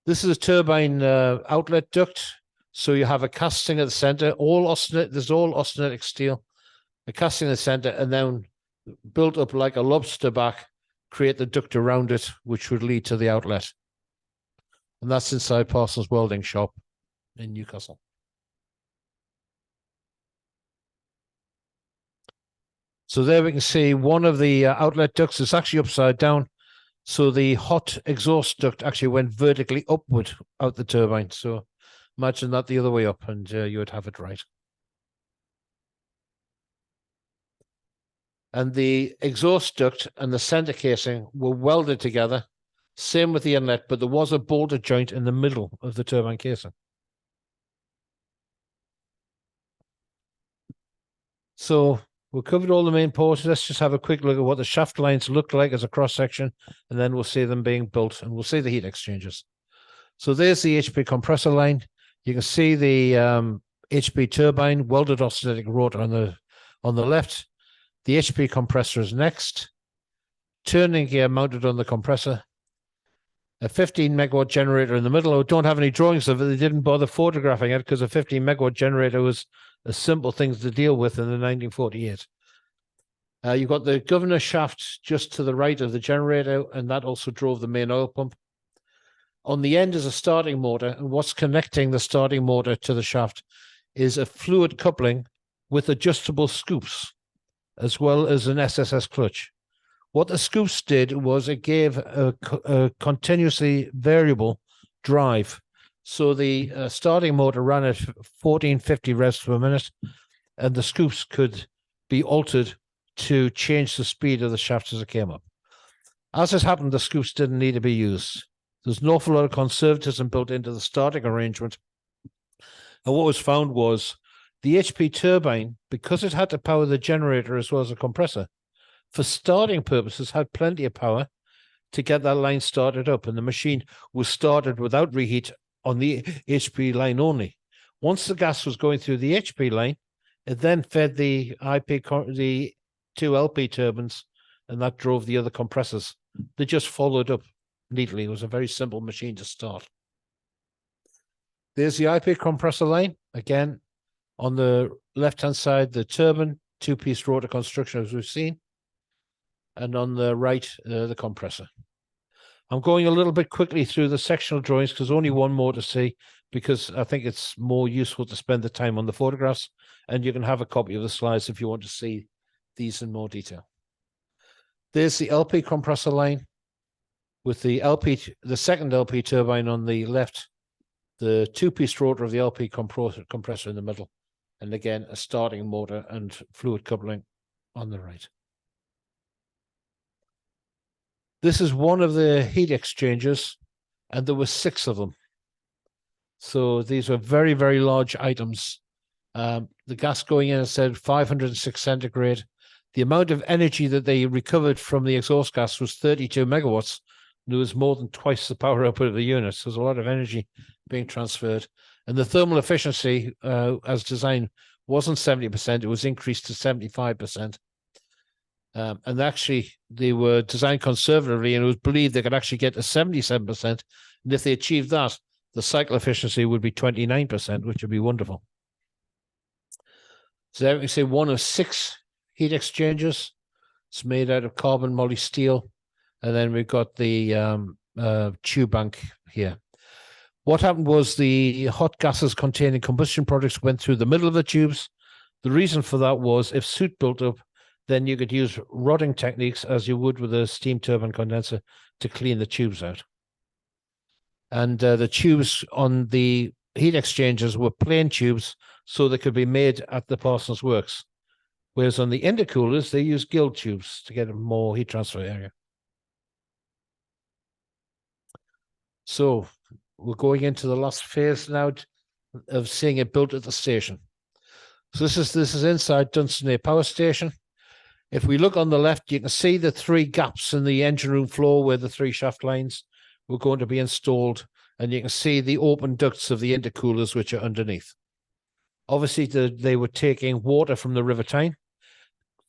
This is a turbine outlet duct. So you have a casting at the center, there's all austenitic steel, a casting at the center, and then built up like a lobster back, create the duct around it, which would lead to the outlet. And that's inside Parsons Welding Shop in Newcastle. So there we can see one of the outlet ducts is actually upside down. So the hot exhaust duct actually went vertically upward out the turbine. So imagine that the other way up and you would have it right. And the exhaust duct and the center casing were welded together. Same with the inlet, but there was a bolted joint in the middle of the turbine casing. So we've covered all the main ports. Let's just have a quick look at what the shaft lines look like as a cross-section, and then we'll see them being built, and we'll see the heat exchangers. So there's the HP compressor line. You can see the HP turbine, welded austenitic rotor on the left. The HP compressor is next. Turning gear mounted on the compressor. A 15 megawatt generator in the middle. I don't have any drawings of it. They didn't bother photographing it because a 15 megawatt generator was a simple thing to deal with in the 1948. You've got the governor shaft just to the right of the generator, and that also drove the main oil pump. On the end is a starting motor, and what's connecting the starting motor to the shaft is a fluid coupling with adjustable scoops, as well as an SSS clutch. What the scoops did was it gave a continuously variable drive. So the starting motor ran at 1450 revs per minute, and the scoops could be altered to change the speed of the shaft as it came up. As has happened, the scoops didn't need to be used. There's an awful lot of conservatism built into the starting arrangement. And what was found was the HP turbine, because it had to power the generator as well as the compressor, for starting purposes, had plenty of power to get that line started up. And the machine was started without reheat on the HP line only. Once the gas was going through the HP line, it then fed the two LP turbines, and that drove the other compressors. They just followed up neatly. It was a very simple machine to start. There's the IP compressor line. Again, on the left-hand side, the turbine, two-piece rotor construction, as we've seen. And on the right, the compressor. I'm going a little bit quickly through the sectional drawings because only one more to see, because I think it's more useful to spend the time on the photographs, and you can have a copy of the slides if you want to see these in more detail. There's the LP compressor line with the second LP turbine on the left, the two-piece rotor of the LP compressor in the middle, and again, a starting motor and fluid coupling on the right. This is one of the heat exchangers, and there were 6 of them. So these were very, very large items. The gas going in, I said 506 centigrade. The amount of energy that they recovered from the exhaust gas was 32 megawatts. There was more than twice the power output of the unit. So there's a lot of energy being transferred. And the thermal efficiency, as designed, wasn't 70%. It was increased to 75%. And actually, they were designed conservatively, and it was believed they could actually get to 77%. And if they achieved that, the cycle efficiency would be 29%, which would be wonderful. So there we can see one of 6 heat exchangers. It's made out of carbon moly steel. And then we've got the tube bank here. What happened was the hot gases containing combustion products went through the middle of the tubes. The reason for that was if soot built up, then you could use rodding techniques as you would with a steam turbine condenser to clean the tubes out. And the tubes on the heat exchangers were plain tubes, so they could be made at the Parsons works. Whereas on the intercoolers, they use gill tubes to get more heat transfer area. So we're going into the last phase now of seeing it built at the station. So this is inside Dunston A power station. If we look on the left, you can see the 3 gaps in the engine room floor where the 3 shaft lines were going to be installed. And you can see the open ducts of the intercoolers, which are underneath. Obviously, they were taking water from the River Tyne.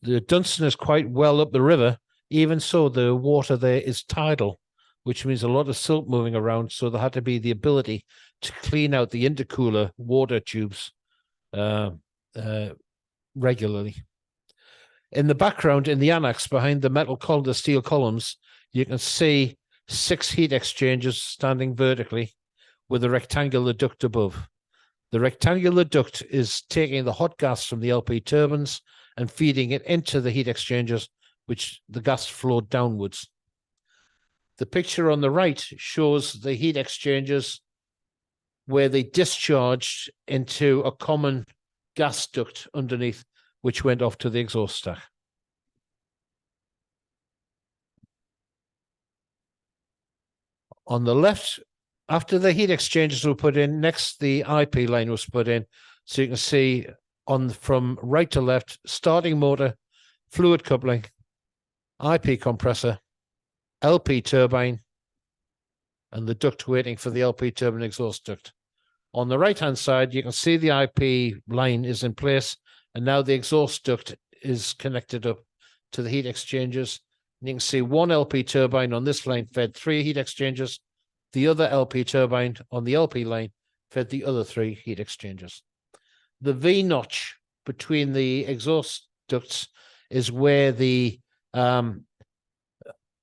The Dunston is quite well up the river. Even so, the water there is tidal, which means a lot of silt moving around. So there had to be the ability to clean out the intercooler water tubes regularly. In the background, in the annex, behind the steel columns, you can see 6 heat exchangers standing vertically with a rectangular duct above. The rectangular duct is taking the hot gas from the LP turbines and feeding it into the heat exchangers, which the gas flowed downwards. The picture on the right shows the heat exchangers where they discharged into a common gas duct underneath, which went off to the exhaust stack. On the left, after the heat exchangers were put in, next the IP line was put in. So you can see from right to left, starting motor, fluid coupling, IP compressor, LP turbine, and the duct waiting for the LP turbine exhaust duct. On the right-hand side, you can see the IP line is in place, and now the exhaust duct is connected up to the heat exchangers. And you can see 1 LP turbine on this line fed 3 heat exchangers. The other LP turbine on the LP line fed the other 3 heat exchangers. The V notch between the exhaust ducts is where the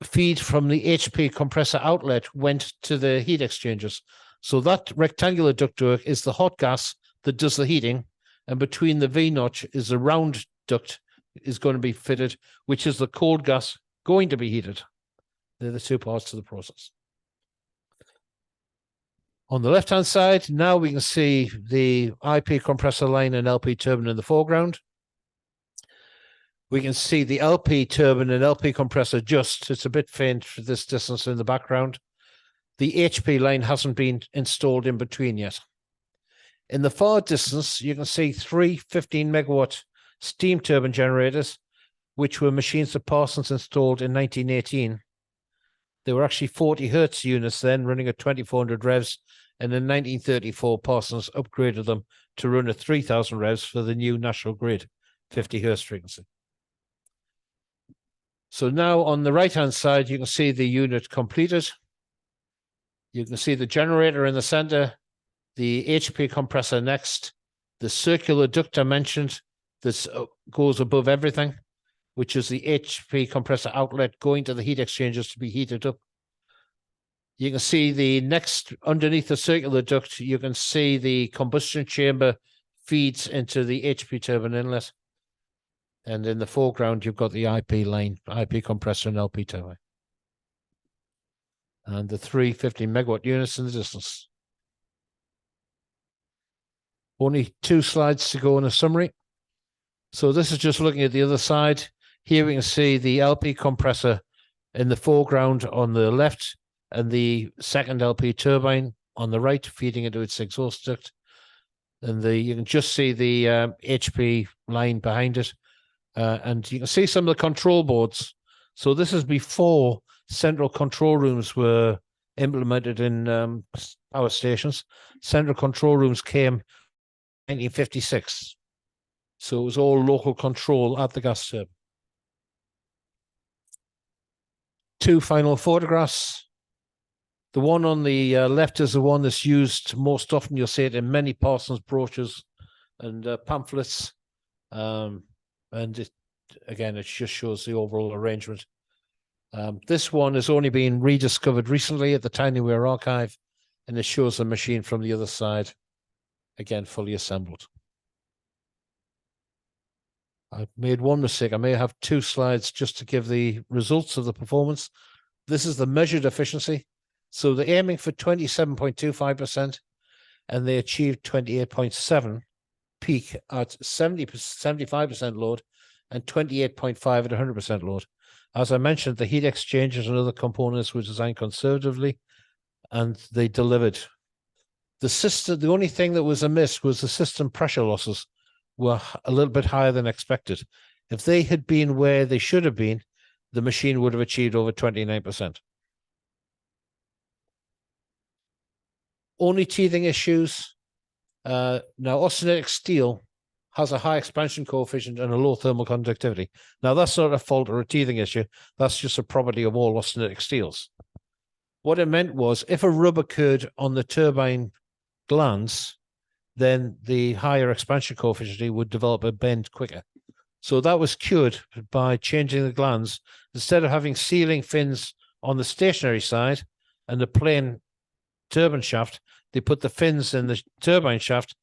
feed from the HP compressor outlet went to the heat exchangers. So that rectangular ductwork is the hot gas that does the heating, and between the V notch is a round duct is going to be fitted, which is the cold gas going to be heated. They're the 2 parts to the process. On the left-hand side, now we can see the IP compressor line and LP turbine in the foreground. We can see the LP turbine and LP compressor it's a bit faint for this distance in the background. The HP line hasn't been installed in between yet. In the far distance, you can see 3 15-megawatt steam turbine generators, which were machines that Parsons installed in 1918. They were actually 40 hertz units then, running at 2400 revs. And in 1934, Parsons upgraded them to run at 3000 revs for the new national grid, 50 hertz frequency. So now on the right-hand side, you can see the unit completed. You can see the generator in the center, the HP compressor next, the circular duct I mentioned that goes above everything, which is the HP compressor outlet going to the heat exchangers to be heated up. You can see the next, underneath the circular duct, you can see the combustion chamber feeds into the HP turbine inlet. And in the foreground, you've got the IP line, IP compressor and LP turbine. And the 3 15-megawatt units in the distance. Only 2 slides to go in a summary. So this is just looking at the other side. Here we can see the LP compressor in the foreground on the left, and the second LP turbine on the right feeding into its exhaust duct. And you can just see the HP line behind it. And you can see some of the control boards. So this is before central control rooms were implemented in power stations. Central control rooms came in 1956. So it was all local control at the gas turbine. 2 final photographs. The one on the left is the one that's used most often. You'll see it in many Parsons brochures and pamphlets. And again, it just shows the overall arrangement. This one has only been rediscovered recently at the Tinyware Archive, and it shows the machine from the other side, again, fully assembled. I've made one mistake. I may have two slides just to give the results of the performance. This is the measured efficiency. So they're aiming for 27.25%, and they achieved 28.7 peak at 75% load and 28.5 at 100% load. As I mentioned, the heat exchangers and other components were designed conservatively, and they delivered. The system, the only thing that was amiss was the system pressure losses were a little bit higher than expected. If they had been where they should have been, the machine would have achieved over 29%. Only teething issues. Now, austenitic steel has a high expansion coefficient and a low thermal conductivity. Now, that's not a fault or a teething issue. That's just a property of all austenitic steels. What it meant was if a rub occurred on the turbine glands, then the higher expansion coefficient would develop a bend quicker. So that was cured by changing the glands. Instead of having sealing fins on the stationary side and the plain turbine shaft, they put the fins in the turbine shaft,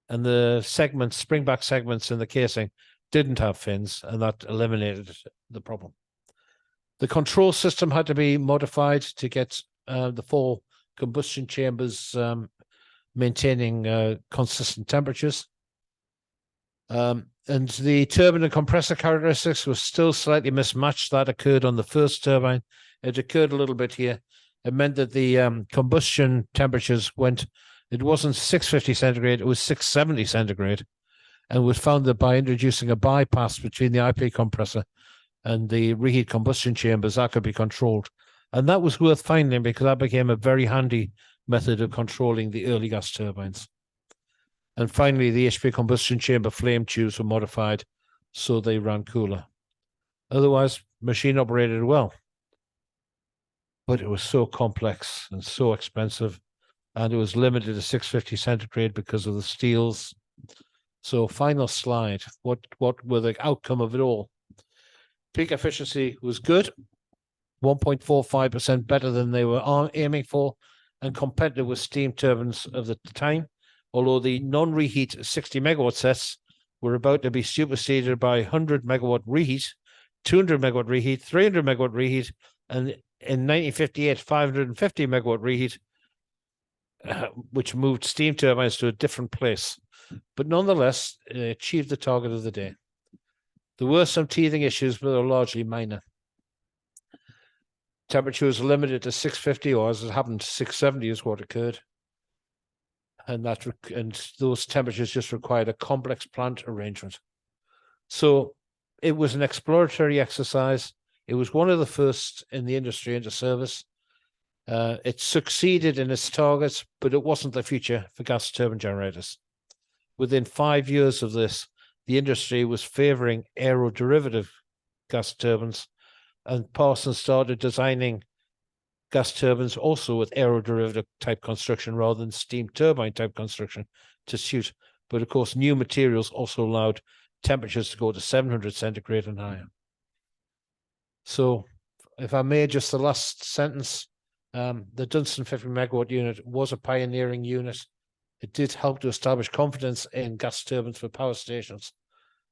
and the segments, springback segments in the casing didn't have fins, and that eliminated the problem. The control system had to be modified to get the 4 combustion chambers maintaining consistent temperatures. And the turbine and compressor characteristics were still slightly mismatched. That occurred on the first turbine. It occurred a little bit here. It meant that the combustion temperatures went, it wasn't 650 centigrade, it was 670 centigrade. And was found that by introducing a bypass between the IP compressor and the reheat combustion chambers, that could be controlled. And that was worth finding because that became a very handy method of controlling the early gas turbines. And finally, the HP combustion chamber flame tubes were modified so they ran cooler. Otherwise, machine operated well. But it was so complex and so expensive, and it was limited to 650 centigrade because of the steels. So final slide, what were the outcome of it all? Peak efficiency was good, 1.45% better than they were aiming for, and competitive with steam turbines of the time, although the non-reheat 60 megawatt sets were about to be superseded by 100 megawatt reheat, 200 megawatt reheat, 300 megawatt reheat, and in 1958, 550 megawatt reheat, which moved steam turbines to a different place. But nonetheless, it achieved the target of the day. There were some teething issues, but they were largely minor. Temperature was limited to 650, or as it happened, 670 is what occurred. And those temperatures just required a complex plant arrangement. So it was an exploratory exercise. It was one of the first in the industry into service. It succeeded in its targets, but it wasn't the future for gas turbine generators. Within 5 years of this, the industry was favoring aeroderivative gas turbines, and Parsons started designing gas turbines also with aeroderivative type construction rather than steam turbine type construction to suit. But of course, new materials also allowed temperatures to go to 700 centigrade and higher. So if I may, just the last sentence, the Dunston 50 megawatt unit was a pioneering unit. It did help to establish confidence in gas turbines for power stations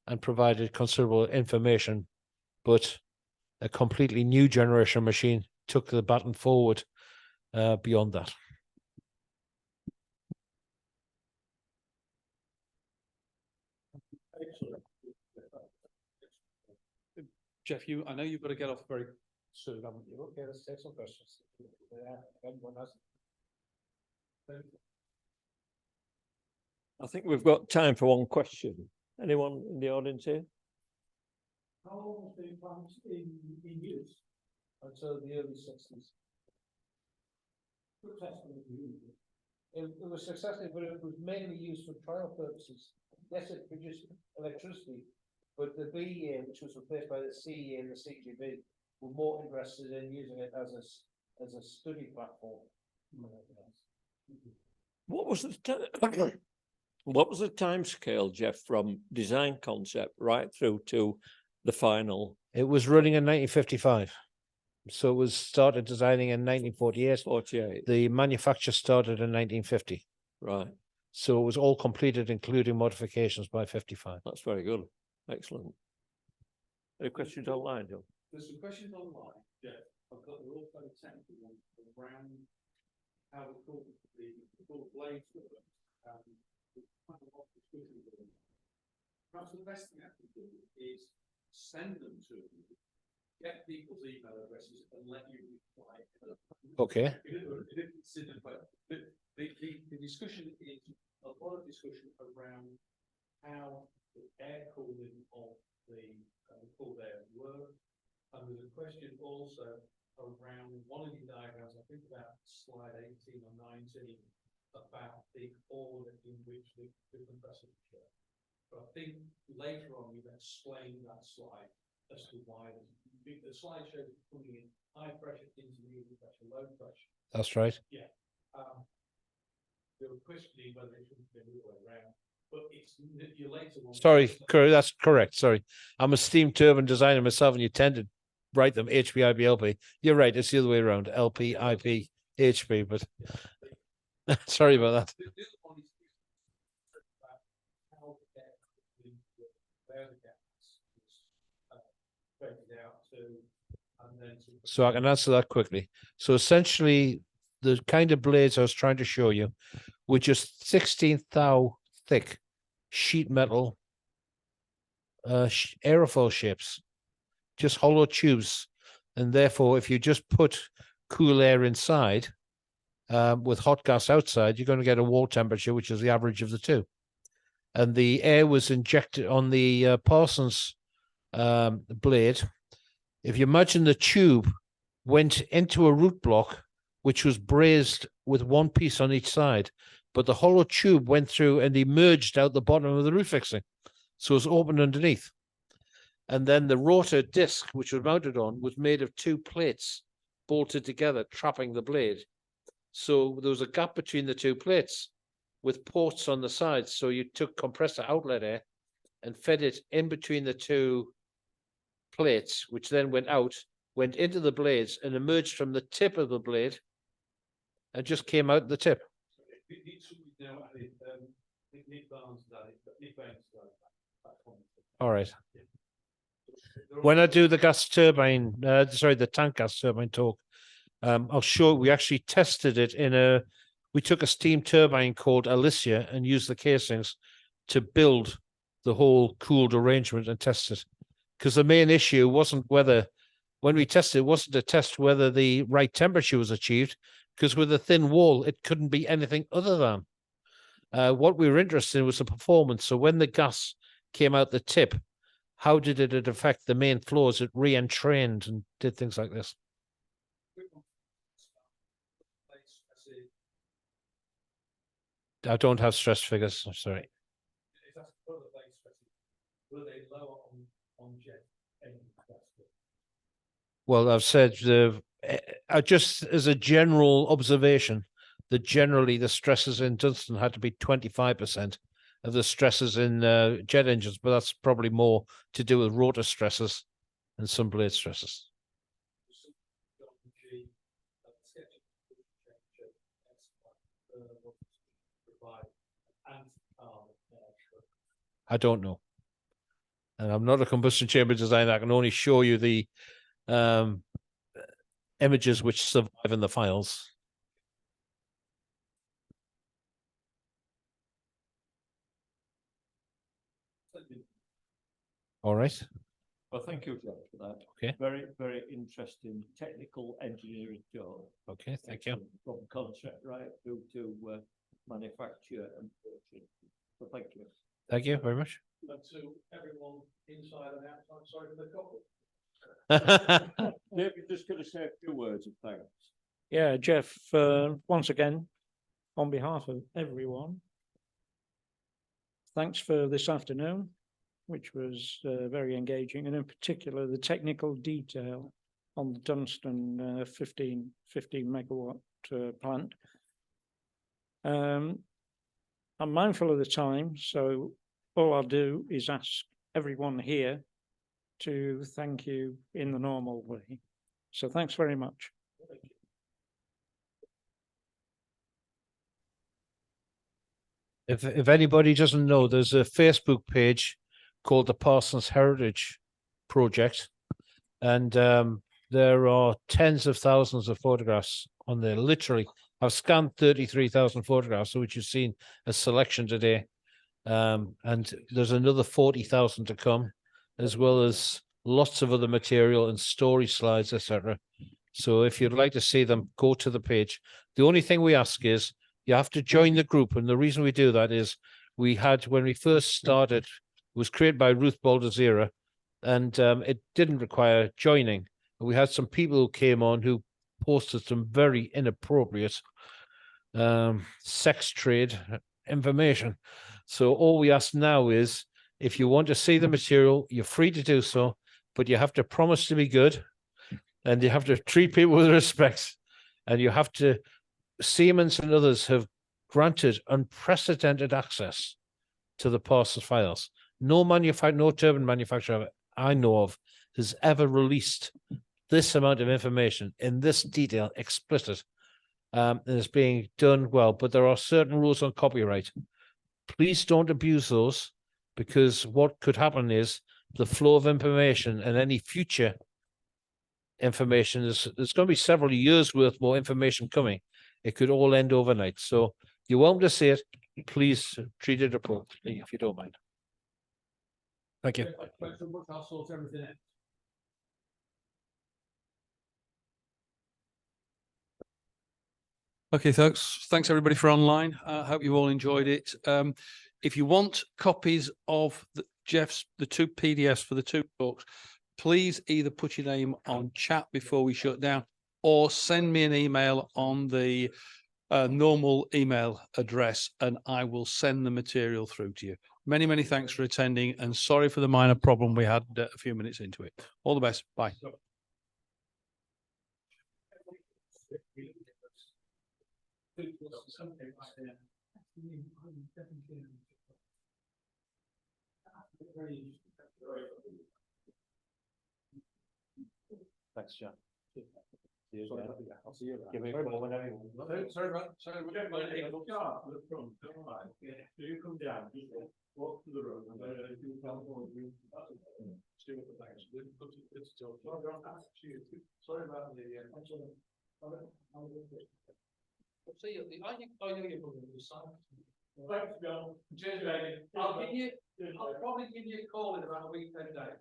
and provided considerable information, but a completely new generation machine took the baton forward beyond that.
Geoff, I know you've got to get off very soon, haven't you? Okay, let's take some questions. Everyone has.
I think we've got time for one question. Anyone in the audience here?
How long was the plant in use? Until the early 60s. It was successful, but it was mainly used for trial purposes. Yes, it produced electricity, but the BEA, which was replaced by the CEA and the CGB, were more interested in using it as a study platform.
What was the time scale, Geoff, from design concept right through to the final
It was running in 1955. So it was started designing in 1948.
48?
The manufacture started in 1950.
Right,
So it was all completed, including modifications, by 55.
that's very good. Excellent. Any questions online, John?
There's some questions online, Jeff. I've got the all kind of technical ones around how we call the blades work. Quite a lot of discussion going on. Perhaps the best thing I can do is send them to you, get people's email addresses and let you reply.
Okay.
The discussion is a lot of discussion around how the air cooling of the cooled air work. And there's a question also around one of the diagrams, I think about slide 18 or 19, about the order in which the compressors share. But I think later on you've explained that slide as to why the slide shows it coming in high pressure, intermediate pressure, low pressure.
That's right.
They were questioning whether it should be the other way around, but it's your later one.
Sorry, that's correct. Sorry. I'm a steam turbine designer myself, and you tend to write them HB, IB, LP. You're right. It's the other way around. LP, IP, HB, but sorry about that.
The other one is about how the air cooling, where the gas is spread out to, and then to.
So I can answer that quickly. So essentially, the kind of blades I was trying to show you were just 16th thou thick sheet metal aerofoil shapes, just hollow tubes. And therefore, if you just put cool air inside with hot gas outside, you're going to get a wall temperature, which is the average of the two. And the air was injected on the Parsons blade. If you imagine the tube went into a root block, which was brazed with one piece on each side, but the hollow tube went through and emerged out the bottom of the root fixing. So it was open underneath. And then the rotor disc, which was mounted on, was made of two plates bolted together, trapping the blade. So there was a gap between the two plates with ports on the sides. So you took compressor outlet air and fed it in between the two plates, which then went out, went into the blades and emerged from the tip of the blade and just came out the tip. All right. When I do the gas turbine, the tank gas turbine talk, I'll show we actually tested it we took a steam turbine called Alicia and used the casings to build the whole cooled arrangement and test it. Because the main issue wasn't whether, when we tested, it wasn't to test whether the right temperature was achieved, because with a thin wall, it couldn't be anything other than. What we were interested in was the performance. So when the gas came out the tip, how did it affect the main floors? It re-entrained and did things like this. I don't have stress figures. I'm sorry.
Were they lower on jet?
Well, I've said just as a general observation that generally the stresses in Dunston had to be 25% of the stresses in jet engines, but that's probably more to do with rotor stresses and some blade stresses. I don't know. And I'm not a combustion chamber designer. I can only show you the images which survive in the files. All right.
Well, thank you, Geoff, for that.
Okay.
Very, very interesting technical engineering job.
Okay, thank you.
From concept right through to manufacture and purchase. So thank you.
Thank you very much.
And to everyone inside and outside, sorry for the couple.
David, just going to say a few words of thanks.
Yeah, Geoff, once again, on behalf of everyone, thanks for this afternoon, which was very engaging, and in particular, the technical detail on the Dunston 15 megawatt plant. I'm mindful of the time, so all I'll do is ask everyone here to thank you in the normal way. So thanks very much.
If anybody doesn't know, there's a Facebook page called the Parsons Heritage Project, and there are tens of thousands of photographs on there. Literally, I've scanned 33,000 photographs, which you've seen a selection today, and there's another 40,000 to come, as well as lots of other material and story slides, etc. So if you'd like to see them, go to the page. The only thing we ask is you have to join the group. And the reason we do that is we had, when we first started, it was created by Ruth Baldezera, and it didn't require joining. We had some people who came on who posted some very inappropriate sex trade information. So all we ask now is, if you want to see the material, you're free to do so, but you have to promise to be good, and you have to treat people with respect, and you have to, Siemens and others have granted unprecedented access to the Parsons files. No turbine manufacturer I know of has ever released this amount of information in this detail, explicit, and it's being done well. But there are certain rules on copyright. Please don't abuse those, because what could happen is the flow of information and any future information there's going to be several years worth more information coming. It could all end overnight. So you're welcome to see it. Please treat it appropriately if you don't mind. Thank you.
I'll sort everything out.
Okay, folks. Thanks everybody for online. I hope you all enjoyed it. If you want copies of the two PDFs for the two books, please either put your name on chat before we shut down, or send me an email on the normal email address, and I will send the material through to you. Many, many thanks for attending, and sorry for the minor problem we had a few minutes into it. All the best. Bye.
Thanks, John.
I'll see you around.
Give me a call whenever you want.
Sorry, you come down, walk to the road, and you come forward, see what the bags. Sorry about the.
See you. I know you're going to decide.
Thanks, Bill. Cheers, mate.
I'll probably give you a call in about a week, 10 days.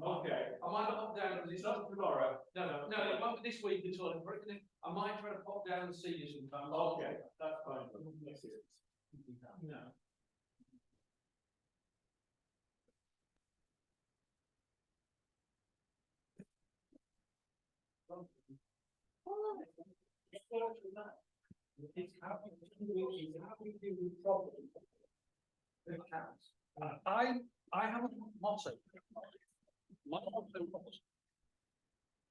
Okay.
I might not pop down.
It's not tomorrow.
No, it won't be this week at all. I might try to pop down and see you sometime.
Okay, that's fine. No. It's happening with problems.
I have a motto. My motto was,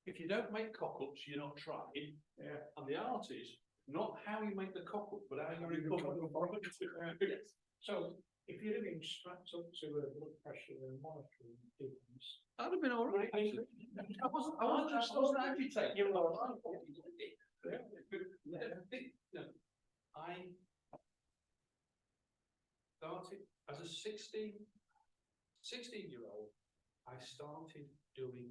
if you don't make cock-ups, you're not trying.
Yeah.
And the art is not how you make the cock-up, but how you recover the product.
Yes. So if you'd have been strapped up to a blood pressure and monitoring device.
I'd have been all right. I wasn't agitated.
You were all right.
No, I started as a 16-year-old. I started doing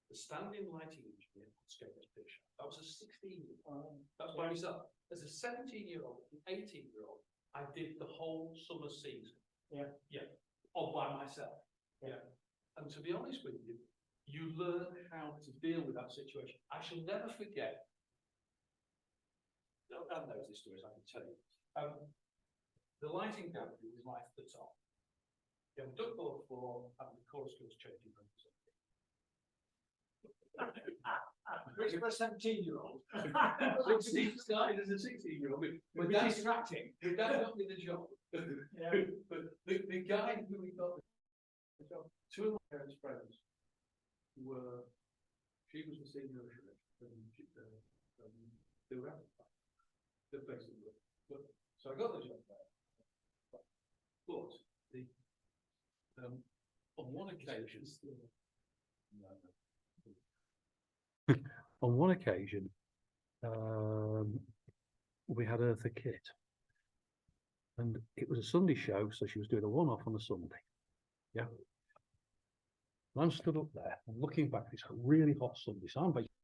the standing lighting engineer on Scales Picture. I was a 16-year-old. That's by myself. As a 17-year-old, an 18-year-old, I did the whole summer season.
Yeah.
Yeah. All by myself. Yeah. And to be honest with you, you learn how to deal with that situation. I shall never forget. No, God knows this story, I can tell you. The lighting company was right at the top. You have a duckboard floor and the chorus goes changing rooms.
Which for a 17-year-old.
16 started as a 16-year-old.
But that's distracting.
But that got me the job.
Yeah.
But the guy who we got the job, two of my parents' friends were, she was the senior usher, and they were out. The basically, but so I got the job there. But the on one occasion, On one occasion, we had Eartha Kitt, and it was a Sunday show, so she was doing a one-off on a Sunday. Yeah. And I'm stood up there, and looking back, it's a really hot Sunday, so I'm basically